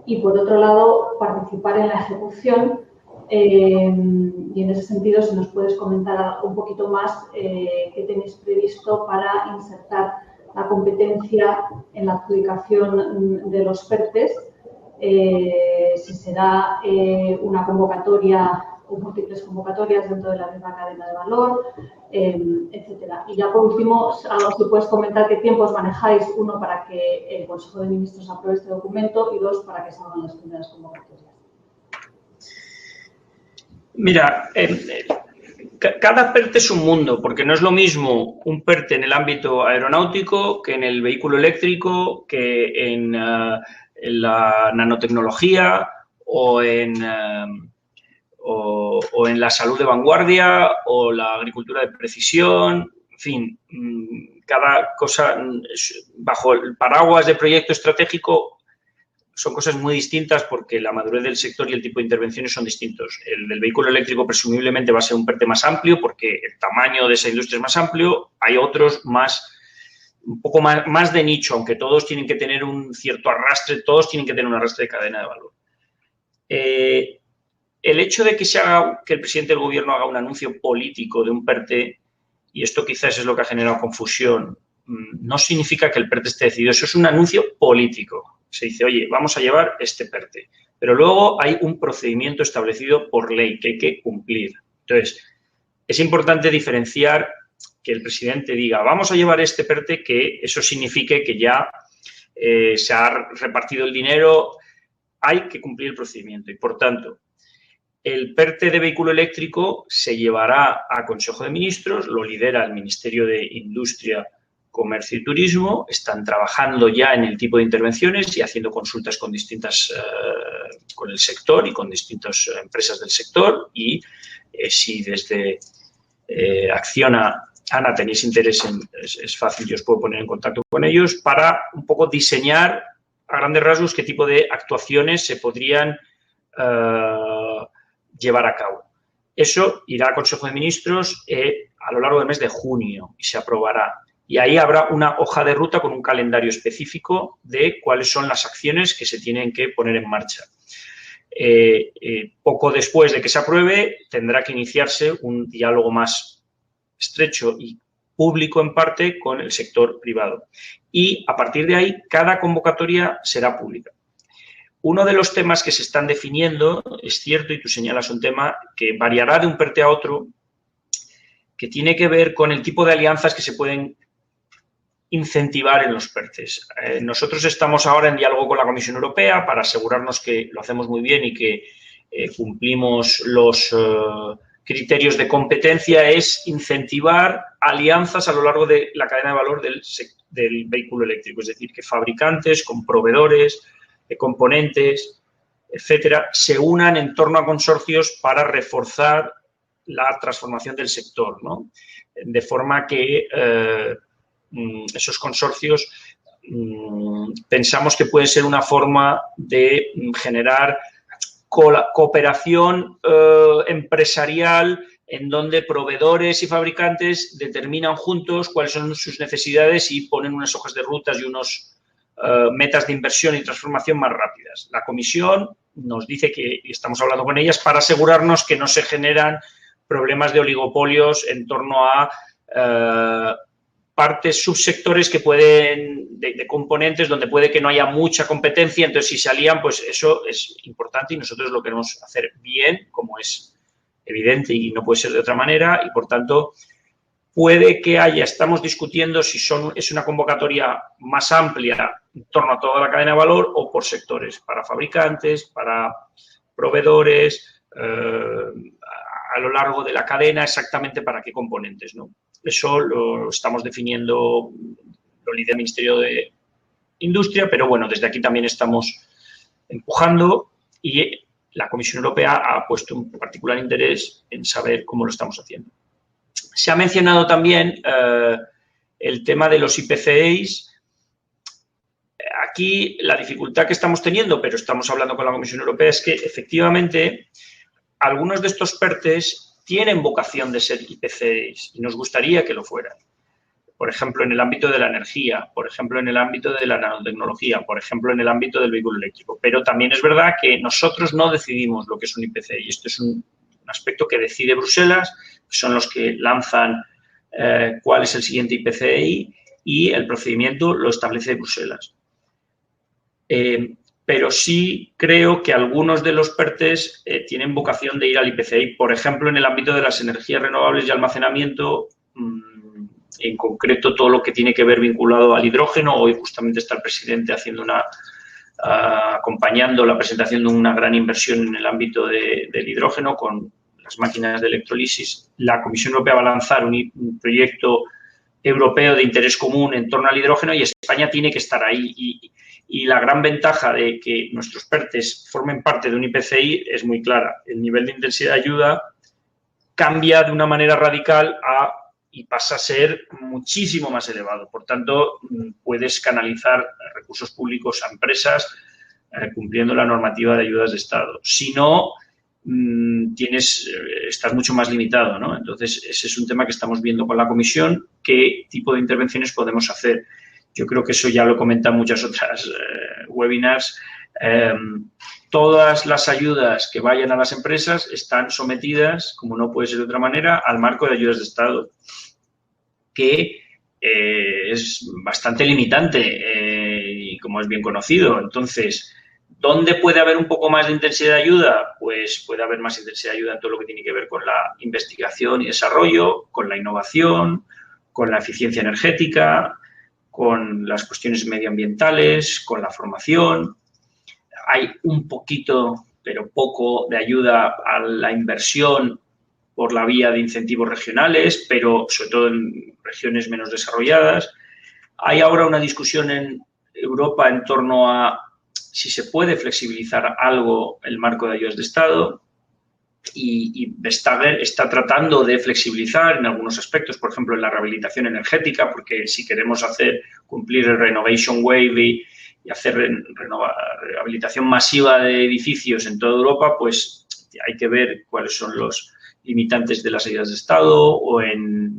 [SPEAKER 4] y por otro lado, participar en la ejecución. Y en ese sentido, si nos puedes comentar un poquito más qué tenéis previsto para insertar la competencia en la adjudicación de los PERTES si será una convocatoria o múltiples convocatorias dentro de la misma cadena de valor, etcétera. Y ya por último, si puedes comentar qué tiempos manejáis, uno, para que el Consejo de Ministros apruebe este documento y dos, para que salgan las primeras convocatorias.
[SPEAKER 3] Mira, cada PERTE es un mundo, porque no es lo mismo un PERTE en el ámbito aeronáutico que en el vehículo eléctrico, que en la nanotecnología o en la salud de vanguardia o la agricultura de precisión. En fin, cada cosa bajo el paraguas de proyecto estratégico son cosas muy distintas porque la madurez del sector y el tipo de intervenciones son distintos. El del vehículo eléctrico presumiblemente va a ser un PERTE más amplio porque el tamaño de esa industria es más amplio. Hay otros un poco más de nicho, aunque todos tienen que tener un cierto arrastre, todos tienen que tener un arrastre de cadena de valor. El hecho de que el presidente del gobierno haga un anuncio político de un PERTE, y esto quizás es lo que ha generado confusión, no significa que el PERTE esté decidido. Eso es un anuncio político. Se dice, oye, vamos a llevar este PERTE. Pero luego hay un procedimiento establecido por ley que hay que cumplir. Entonces, es importante diferenciar que el presidente diga, vamos a llevar este PERTE, que eso signifique que ya se ha repartido el dinero. Hay que cumplir el procedimiento y, por tanto, el PERTE de vehículo eléctrico se llevará a Consejo de Ministros, lo lidera el Ministerio de Industria, Comercio y Turismo. Están trabajando ya en el tipo de intervenciones y haciendo consultas con con el sector y con distintas empresas del sector. Y si desde Acciona, Ana, tenéis interés es fácil, yo os puedo poner en contacto con ellos para un poco diseñar a grandes rasgos qué tipo de actuaciones se podrían llevar a cabo. Eso irá al Consejo de Ministros a lo largo del mes de junio y se aprobará. Y ahí habrá una hoja de ruta con un calendario específico de cuáles son las acciones que se tienen que poner en marcha. Poco después de que se apruebe, tendrá que iniciarse un diálogo más estrecho y público en parte con el sector privado. Y a partir de ahí, cada convocatoria será pública. Uno de los temas que se están definiendo, es cierto, y tú señalas un tema que variará de un PERTE a otro, que tiene que ver con el tipo de alianzas que se pueden incentivar en los PERTEs. Nosotros estamos ahora en diálogo con la Comisión Europea para asegurarnos que lo hacemos muy bien y que cumplimos los criterios de competencia, es incentivar alianzas a lo largo de la cadena de valor del vehículo eléctrico. Es decir, que fabricantes con proveedores de componentes, etcétera, se unan en torno a consorcios para reforzar la transformación del sector, ¿no? De forma que esos consorcios pensamos que puede ser una forma de generar cooperación empresarial en donde proveedores y fabricantes determinan juntos cuáles son sus necesidades y ponen unas hojas de rutas y unos metas de inversión y transformación más rápidas. La Comisión nos dice que estamos hablando con ellas para asegurarnos que no se generan problemas de oligopolios en torno a partes, subsectores que pueden, de componentes donde puede que no haya mucha competencia. Entonces, si se alían, pues eso es importante y nosotros lo queremos hacer bien, como es evidente y no puede ser de otra manera. Y, por tanto, puede que estamos discutiendo si es una convocatoria más amplia en torno a toda la cadena de valor o por sectores, para fabricantes, para proveedores, a lo largo de la cadena, exactamente para qué componentes, ¿no? Eso lo estamos definiendo, lo lidera el Ministerio de Industria, pero bueno, desde aquí también estamos empujando y la Comisión Europea ha puesto un particular interés en saber cómo lo estamos haciendo. Se ha mencionado también el tema de los IPCEIs. Aquí la dificultad que estamos teniendo, pero estamos hablando con la Comisión Europea, es que efectivamente algunos de estos PERTEs tienen vocación de ser IPCEIs y nos gustaría que lo fueran. Por ejemplo, en el ámbito de la energía, por ejemplo, en el ámbito de la nanotecnología, por ejemplo, en el ámbito del vehículo eléctrico. Pero también es verdad que nosotros no decidimos lo que es un IPCEI. Esto es un aspecto que decide Bruselas, que son los que lanzan cuál es el siguiente IPCEI y el procedimiento lo establece Bruselas. pero sí creo que algunos de los PERTEs tienen vocación de ir al IPCEI. Por ejemplo, en el ámbito de las energías renovables y almacenamiento, en concreto todo lo que tiene que ver vinculado al hidrógeno. Hoy justamente está el presidente haciendo acompañando la presentación de una gran inversión en el ámbito del hidrógeno con las máquinas de electrolisis. La Comisión Europea va a lanzar un proyecto europeo de interés común en torno al hidrógeno y España tiene que estar ahí. Y la gran ventaja de que nuestros PERTEs formen parte de un IPCEI es muy clara. El nivel de intensidad de ayuda cambia de una manera radical y pasa a ser muchísimo más elevado. Por tanto, puedes canalizar recursos públicos a empresas cumpliendo la normativa de ayudas de Estado. Si no, estás mucho más limitado, ¿no? Entonces, ese es un tema que estamos viendo con la Comisión, qué tipo de intervenciones podemos hacer. Yo creo que eso ya lo comentan muchas otras webinars. Todas las ayudas que vayan a las empresas están sometidas, como no puede ser de otra manera, al marco de ayudas de Estado, que es bastante limitante y como es bien conocido. Entonces, ¿dónde puede haber un poco más de intensidad de ayuda? Pues puede haber más intensidad de ayuda en todo lo que tiene que ver con la investigación y desarrollo, con la innovación, con la eficiencia energética, con las cuestiones medioambientales, con la formación. Hay un poquito, pero poco, de ayuda a la inversión por la vía de incentivos regionales, pero sobre todo en regiones menos desarrolladas. Hay ahora una discusión en Europa en torno a si se puede flexibilizar algo el marco de ayudas de Estado y Vestager está tratando de flexibilizar en algunos aspectos, por ejemplo, en la rehabilitación energética, porque si queremos cumplir el Renovation Wave y hacer rehabilitación masiva de edificios en toda Europa, pues hay que ver cuáles son los limitantes de las ayudas de Estado, o en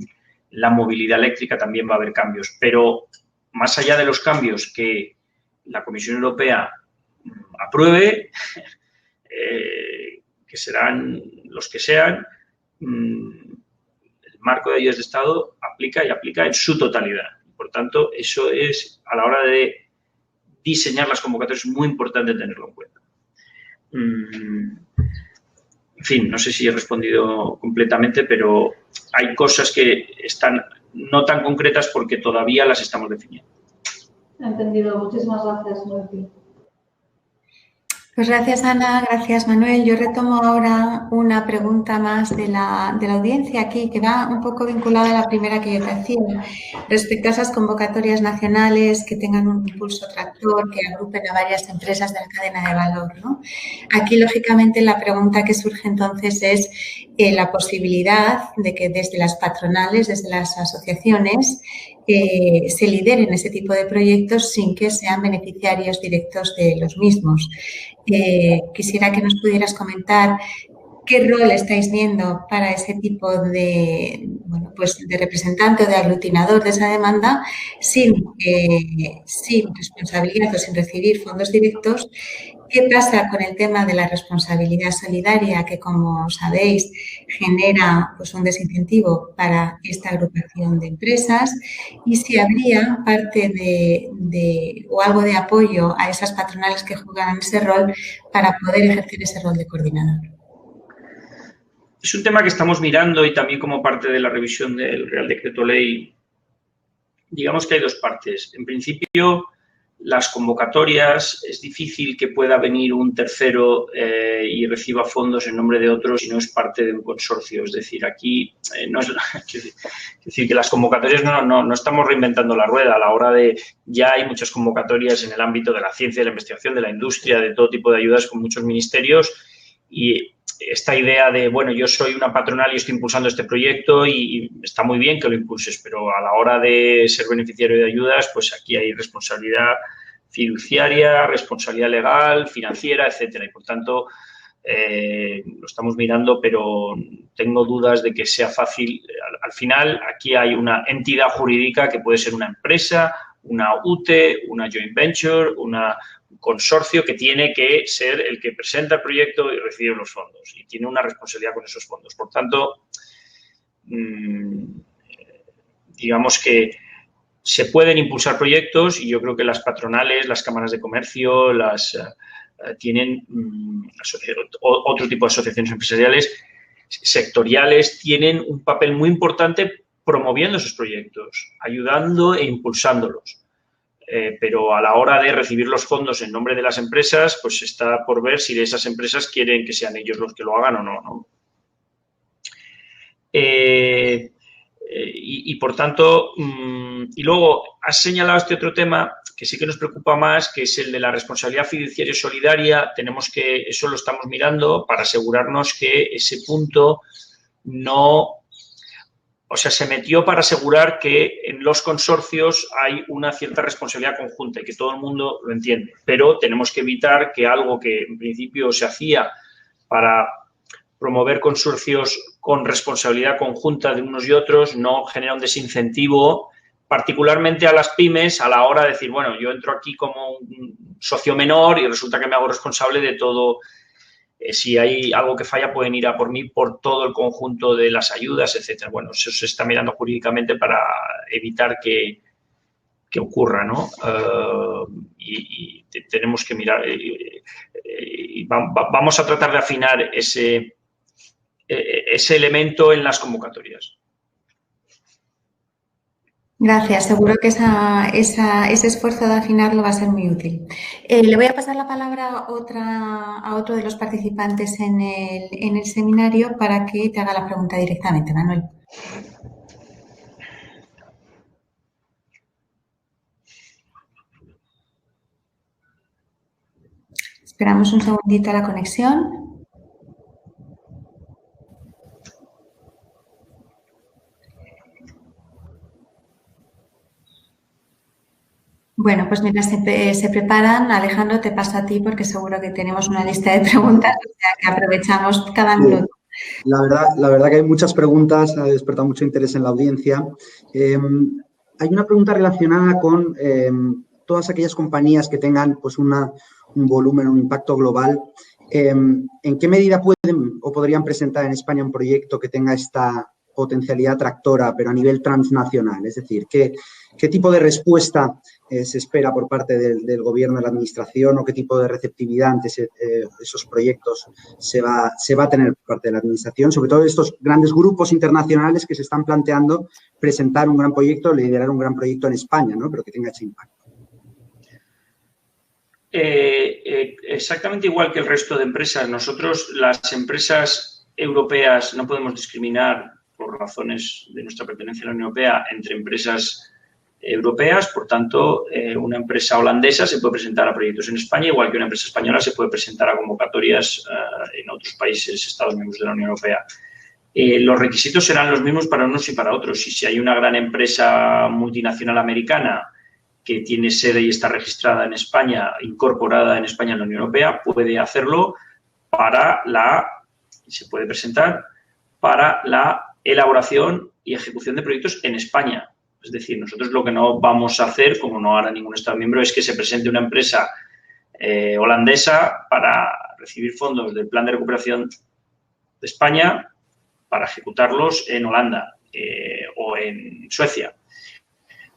[SPEAKER 3] la movilidad eléctrica también va a haber cambios. Pero más allá de los cambios que la Comisión Europea apruebe, que serán los que sean, el marco de ayudas de Estado aplica y aplica en su totalidad. Por tanto, eso es, a la hora de diseñar las convocatorias, es muy importante tenerlo en cuenta. En fin, no sé si he respondido completamente, pero hay cosas que están no tan concretas porque todavía las estamos definiendo.
[SPEAKER 4] Entendido. Muchísimas gracias, Manuel.
[SPEAKER 1] Pues gracias, Ana. Gracias, Manuel. Yo retomo ahora una pregunta más de la audiencia aquí, que va un poco vinculada a la primera que yo te hacía, respecto a esas convocatorias nacionales que tengan un impulso tractor, que agrupen a varias empresas de la cadena de valor, ¿no? Aquí, lógicamente, la pregunta que surge entonces es la posibilidad de que desde las patronales, desde las asociaciones, se lideren ese tipo de proyectos sin que sean beneficiarios directos de los mismos. Quisiera que nos pudieras comentar qué rol estáis viendo para ese tipo de, de representante o de aglutinador de esa demanda sin responsabilidad o sin recibir fondos directos. ¿Qué pasa con el tema de la responsabilidad solidaria que, como sabéis, genera pues, un desincentivo para esta agrupación de empresas? Y si habría parte o algo de apoyo a esas patronales que juegan ese rol para poder ejercer ese rol de coordinador.
[SPEAKER 3] Es un tema que estamos mirando y también como parte de la revisión del Real Decreto Ley, digamos que hay dos partes. En principio, las convocatorias, es difícil que pueda venir un tercero y reciba fondos en nombre de otros si no es parte de un consorcio. Es decir, aquí no es decir que las convocatorias no estamos reinventando la rueda. A la hora de ya hay muchas convocatorias en el ámbito de la ciencia, de la investigación, de la industria, de todo tipo de ayudas con muchos ministerios, y esta idea de, bueno, yo soy una patronal y estoy impulsando este proyecto y está muy bien que lo impulses, pero a la hora de ser beneficiario de ayudas, pues aquí hay responsabilidad fiduciaria, responsabilidad legal, financiera, etcétera. Y, por tanto, lo estamos mirando, pero tengo dudas de que sea fácil. Al final, aquí hay una entidad jurídica que puede ser una empresa, una UTE, una joint venture, un consorcio que tiene que ser el que presenta el proyecto y recibe los fondos y tiene una responsabilidad con esos fondos. Por tanto, digamos que se pueden impulsar proyectos y yo creo que las patronales, las cámaras de comercio, tienen otro tipo de asociaciones empresariales sectoriales, tienen un papel muy importante promoviendo esos proyectos, ayudando e impulsándolos. Pero a la hora de recibir los fondos en nombre de las empresas, pues está por ver si esas empresas quieren que sean ellos los que lo hagan o no, ¿no? Y por tanto, y luego has señalado este otro tema que sí que nos preocupa más, que es el de la responsabilidad fiduciaria y solidaria. Tenemos que, eso lo estamos mirando para asegurarnos que ese punto no, o sea, se metió para asegurar que en los consorcios hay una cierta responsabilidad conjunta y que todo el mundo lo entiende. Pero tenemos que evitar que algo que en principio se hacía para promover consorcios con responsabilidad conjunta de unos y otros no genera un desincentivo, particularmente a las pymes, a la hora de decir, bueno, yo entro aquí como un socio menor y resulta que me hago responsable de todo. Si hay algo que falla, pueden ir a por mí por todo el conjunto de las ayudas, etcétera. Bueno, eso se está mirando jurídicamente para evitar que ocurra, ¿no? Y tenemos que mirar. Vamos a tratar de afinar ese elemento en las convocatorias.
[SPEAKER 1] Gracias. Seguro que ese esfuerzo de afinarlo va a ser muy útil. Le voy a pasar la palabra a otro de los participantes en el seminario para que te haga la pregunta directamente, Manuel. Esperamos un segundito a la conexión. Bueno, pues mientras se preparan, Alejandro, te paso a ti porque seguro que tenemos una lista de preguntas, o sea que aprovechamos cada minuto.
[SPEAKER 2] La verdad que hay muchas preguntas, ha despertado mucho interés en la audiencia. Hay una pregunta relacionada con todas aquellas compañías que tengan pues un volumen, un impacto global. ¿En qué medida pueden o podrían presentar en España un proyecto que tenga esta potencialidad tractora, pero a nivel transnacional? Es decir, ¿qué tipo de respuesta se espera por parte del gobierno, de la administración, o qué tipo de receptividad ante esos proyectos se va a tener por parte de la administración? Sobre todo estos grandes grupos internacionales que se están planteando presentar un gran proyecto, liderar un gran proyecto en España, ¿no? Pero que tenga ese impacto.
[SPEAKER 3] Exactamente igual que el resto de empresas. Nosotros, las empresas europeas, no podemos discriminar por razones de nuestra pertenencia a la Unión Europea entre empresas europeas. Por tanto, una empresa holandesa se puede presentar a proyectos en España, igual que una empresa española se puede presentar a convocatorias en otros países, Estados miembros de la Unión Europea. Los requisitos serán los mismos para unos y para otros. Y si hay una gran empresa multinacional americana que tiene sede y está registrada en España, incorporada en España en la Unión Europea, puede hacerlo se puede presentar para la elaboración y ejecución de proyectos en España. Es decir, nosotros lo que no vamos a hacer, como no hará ningún Estado miembro, es que se presente una empresa holandesa para recibir fondos del Plan de Recuperación de España para ejecutarlos en Holanda o en Suecia.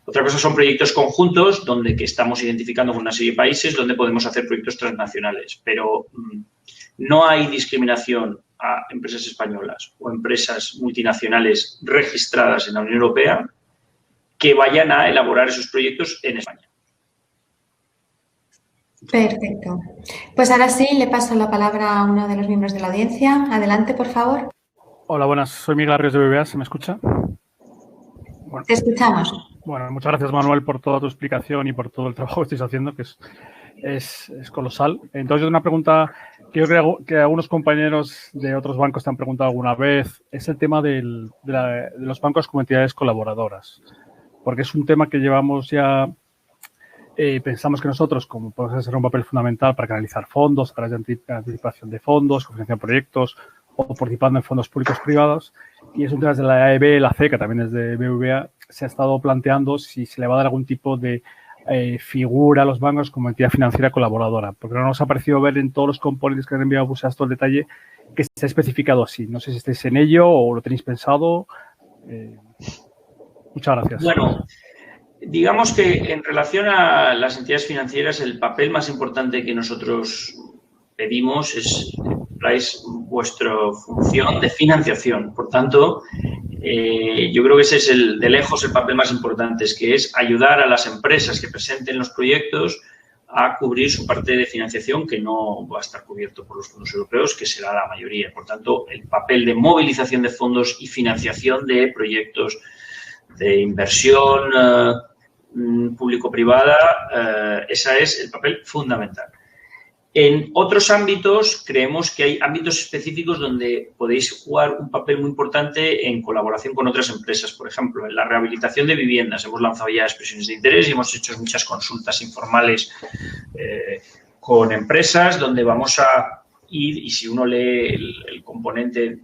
[SPEAKER 3] Otra cosa son proyectos conjuntos que estamos identificando con una serie de países donde podemos hacer proyectos transnacionales, pero no hay discriminación a empresas españolas o empresas multinacionales registradas en la Unión Europea que vayan a elaborar esos proyectos en España.
[SPEAKER 1] Perfecto. Pues ahora sí, le paso la palabra a uno de los miembros de la audiencia. Adelante, por favor.
[SPEAKER 5] Hola, buenas. Soy Miguel Arrios de BBVA. ¿Se me escucha?
[SPEAKER 1] Bueno, te escuchamos.
[SPEAKER 5] Bueno, muchas gracias, Manuel, por toda tu explicación y por todo el trabajo que estáis haciendo, que es colosal. Entonces, una pregunta que yo creo que algunos compañeros de otros bancos te han preguntado alguna vez es el tema de los bancos como entidades colaboradoras, porque es un tema que llevamos ya, pensamos que nosotros, como podemos hacer un papel fundamental para canalizar fondos, para anticipación de fondos, cofinanciar proyectos o participando en fondos públicos privados, y es un tema desde la AEB, la CECA, también desde BBVA, se ha estado planteando si se le va a dar algún tipo de figura a los bancos como entidad financiera colaboradora, porque no nos ha parecido ver en todos los componentes que han enviado Buseas todo el detalle que se ha especificado así. No sé si estáis en ello o lo tenéis pensado. Muchas gracias.
[SPEAKER 3] Bueno, Digamos que en relación a las entidades financieras, el papel más importante que nosotros pedimos es vuestra función de financiación. Por tanto, yo creo que ese es de lejos el papel más importante, que es ayudar a las empresas que presenten los proyectos a cubrir su parte de financiación, que no va a estar cubierto por los fondos europeos, que será la mayoría. Por tanto, el papel de movilización de fondos y financiación de proyectos de inversión público-privada, ese es el papel fundamental. En otros ámbitos, creemos que hay ámbitos específicos donde podéis jugar un papel muy importante en colaboración con otras empresas. Por ejemplo, en la rehabilitación de viviendas hemos lanzado ya expresiones de interés y hemos hecho muchas consultas informales con empresas donde vamos a ir, y si uno lee el componente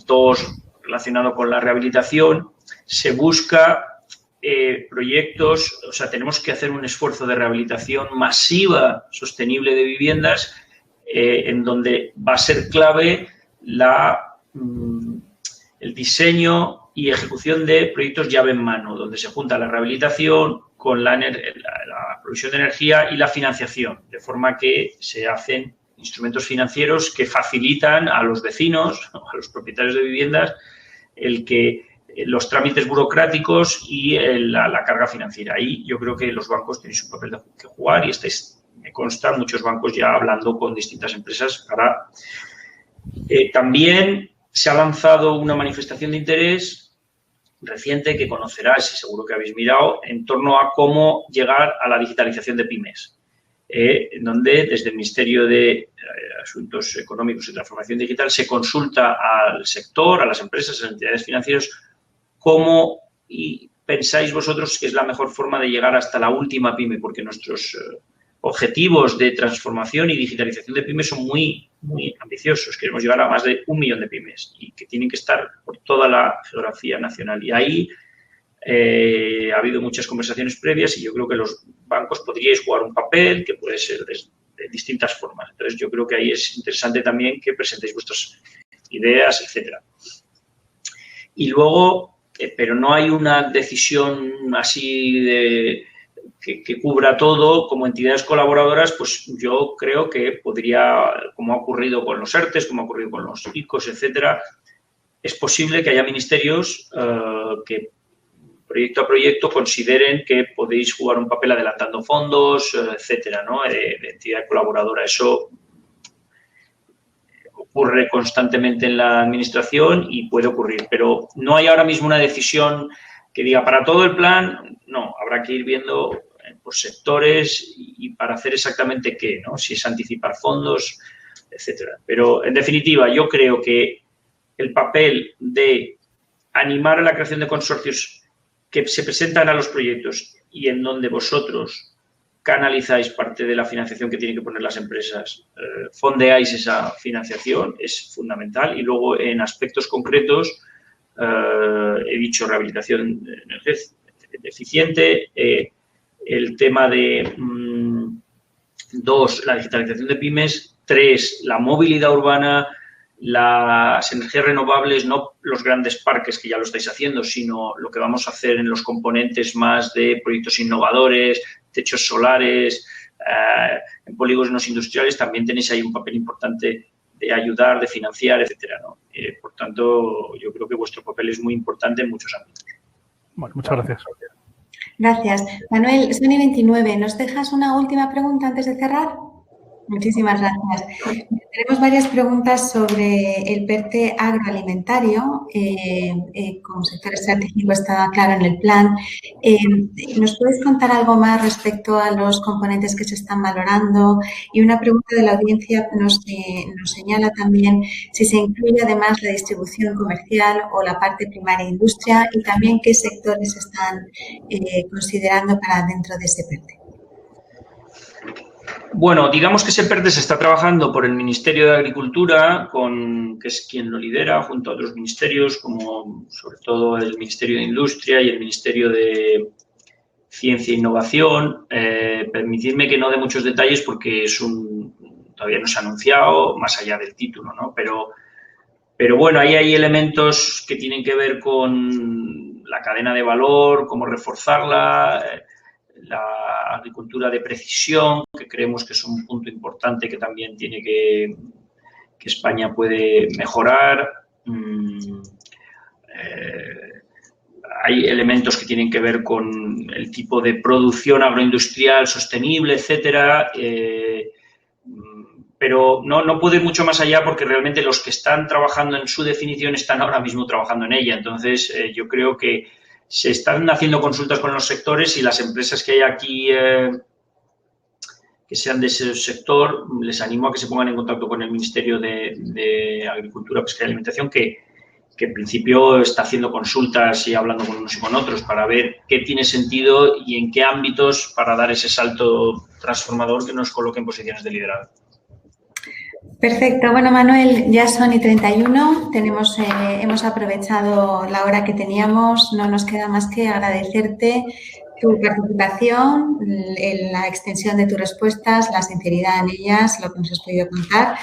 [SPEAKER 3] 2 relacionado con la rehabilitación, se busca proyectos, o sea, tenemos que hacer un esfuerzo de rehabilitación masiva, sostenible de viviendas, en donde va a ser clave el diseño y ejecución de proyectos llave en mano, donde se junta la rehabilitación con la provisión de energía y la financiación, de forma que se hacen instrumentos financieros que facilitan a los vecinos, a los propietarios de viviendas, los trámites burocráticos y la carga financiera. Ahí yo creo que los bancos tenéis un papel que jugar y me consta, muchos bancos ya hablando con distintas empresas para... también se ha lanzado una manifestación de interés reciente que conocerás y seguro que habéis mirado en torno a cómo llegar a la digitalización de pymes, en donde desde el Ministerio de Asuntos Económicos y Transformación Digital se consulta al sector, a las empresas, a las entidades financieras, cómo pensáis vosotros que es la mejor forma de llegar hasta la última pyme, porque nuestros objetivos de transformación y digitalización de pymes son muy, muy ambiciosos. Queremos llegar a más de 1 millón de pymes y que tienen que estar por toda la geografía nacional. Y ahí ha habido muchas conversaciones previas y yo creo que los bancos podríais jugar un papel que puede ser de distintas formas. Entonces, yo creo que ahí es interesante también que presentéis vuestras ideas, etcétera. Y luego... pero no hay una decisión así que cubra todo. Como entidades colaboradoras, pues yo creo que podría, como ha ocurrido con los ERTES, como ha ocurrido con los ICOs, etcétera, es posible que haya ministerios que proyecto a proyecto consideren que podéis jugar un papel adelantando fondos, etcétera, ¿no? De entidad colaboradora. Eso ocurre constantemente en la administración y puede ocurrir, pero no hay ahora mismo una decisión que diga para todo el plan, no, habrá que ir viendo por sectores y para hacer exactamente qué, ¿no? Si es anticipar fondos, etcétera. Pero, en definitiva, yo creo que el papel de animar a la creación de consorcios que se presentan a los proyectos y en donde vosotros canalizáis parte de la financiación que tienen que poner las empresas, fondeáis esa financiación, es fundamental. Y luego, en aspectos concretos, he dicho rehabilitación eficiente, el tema de 2, la digitalización de pymes, 3, la movilidad urbana, las energías renovables, no los grandes parques que ya lo estáis haciendo, sino lo que vamos a hacer en los componentes más de proyectos innovadores, techos solares, en polígonos industriales, también tenéis ahí un papel importante de ayudar, de financiar, etcétera, ¿no? Por tanto, yo creo que vuestro papel es muy importante en muchos ámbitos.
[SPEAKER 5] Bueno, muchas gracias.
[SPEAKER 1] Gracias. Manuel, Sony 29, ¿nos dejas una última pregunta antes de cerrar? Muchísimas gracias. Tenemos varias preguntas sobre el PERTE agroalimentario. Como sector estratégico está claro en el plan. ¿Nos puedes contar algo más respecto a los componentes que se están valorando? Y una pregunta de la audiencia nos señala también si se incluye además la distribución comercial o la parte primaria industria y también qué sectores están considerando para dentro de ese PERTE.
[SPEAKER 3] Bueno, digamos que ese PERTE se está trabajando por el Ministerio de Agricultura, que es quien lo lidera, junto a otros ministerios, como sobre todo el Ministerio de Industria y el Ministerio de Ciencia e Innovación. Permitidme que no dé muchos detalles porque todavía no se ha anunciado, más allá del título, ¿no? Pero Pero bueno, ahí hay elementos que tienen que ver con la cadena de valor, cómo reforzarla, la agricultura de precisión, que creemos que es un punto importante que también tiene que España puede mejorar. Hay elementos que tienen que ver con el tipo de producción agroindustrial sostenible, etcétera. Pero no puedo ir mucho más allá porque realmente los que están trabajando en su definición están ahora mismo trabajando en ella. Entonces, yo creo que se están haciendo consultas con los sectores y las empresas que hay aquí que sean de ese sector, les animo a que se pongan en contacto con el Ministerio de Agricultura, Pesca y Alimentación, que en principio está haciendo consultas y hablando con unos y con otros para ver qué tiene sentido y en qué ámbitos para dar ese salto transformador que nos coloque en posiciones de liderazgo.
[SPEAKER 1] Perfecto. Bueno, Manuel, ya son y 31. Hemos aprovechado la hora que teníamos. No nos queda más que agradecerte tu participación, la extensión de tus respuestas, la sinceridad en ellas, lo que nos has podido contar,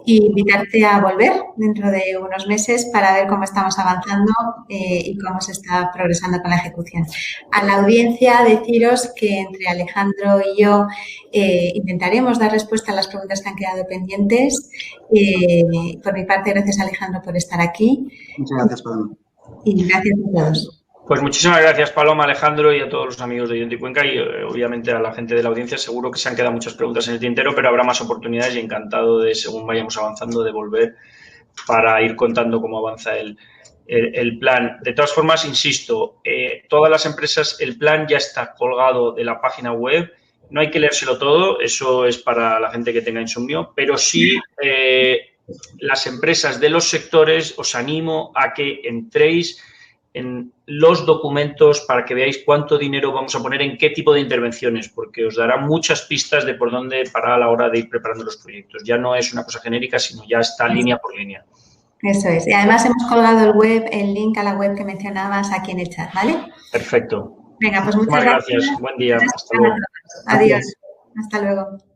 [SPEAKER 1] y invitarte a volver dentro de unos meses para ver cómo estamos avanzando y cómo se está progresando con la ejecución. A la audiencia, deciros que entre Alejandro y yo intentaremos dar respuesta a las preguntas que han quedado pendientes. Por mi parte, gracias, Alejandro, por estar aquí.
[SPEAKER 2] Muchas gracias, Paloma.
[SPEAKER 1] Y gracias a todos.
[SPEAKER 3] Pues muchísimas gracias, Paloma, Alejandro, y a todos los amigos de Ayuntamiento de Cuenca y obviamente a la gente de la audiencia. Seguro que se han quedado muchas preguntas en el tintero, pero habrá más oportunidades y encantado de, según vayamos avanzando, de volver para ir contando cómo avanza el plan. De todas formas, insisto, todas las empresas, el plan ya está colgado de la página web. No hay que leérselo todo, eso es para la gente que tenga insomnio, pero sí las empresas de los sectores os animo a que entréis en los documentos para que veáis cuánto dinero vamos a poner en qué tipo de intervenciones, porque os dará muchas pistas de por dónde parar a la hora de ir preparando los proyectos. Ya no es una cosa genérica, sino ya está línea por línea.
[SPEAKER 1] Eso es. Y además hemos colgado el link a la web que mencionabas aquí en el chat, ¿vale?
[SPEAKER 3] Perfecto.
[SPEAKER 1] Venga, pues muchas gracias.
[SPEAKER 3] Buen día. Hasta luego.
[SPEAKER 1] Adiós. Hasta luego.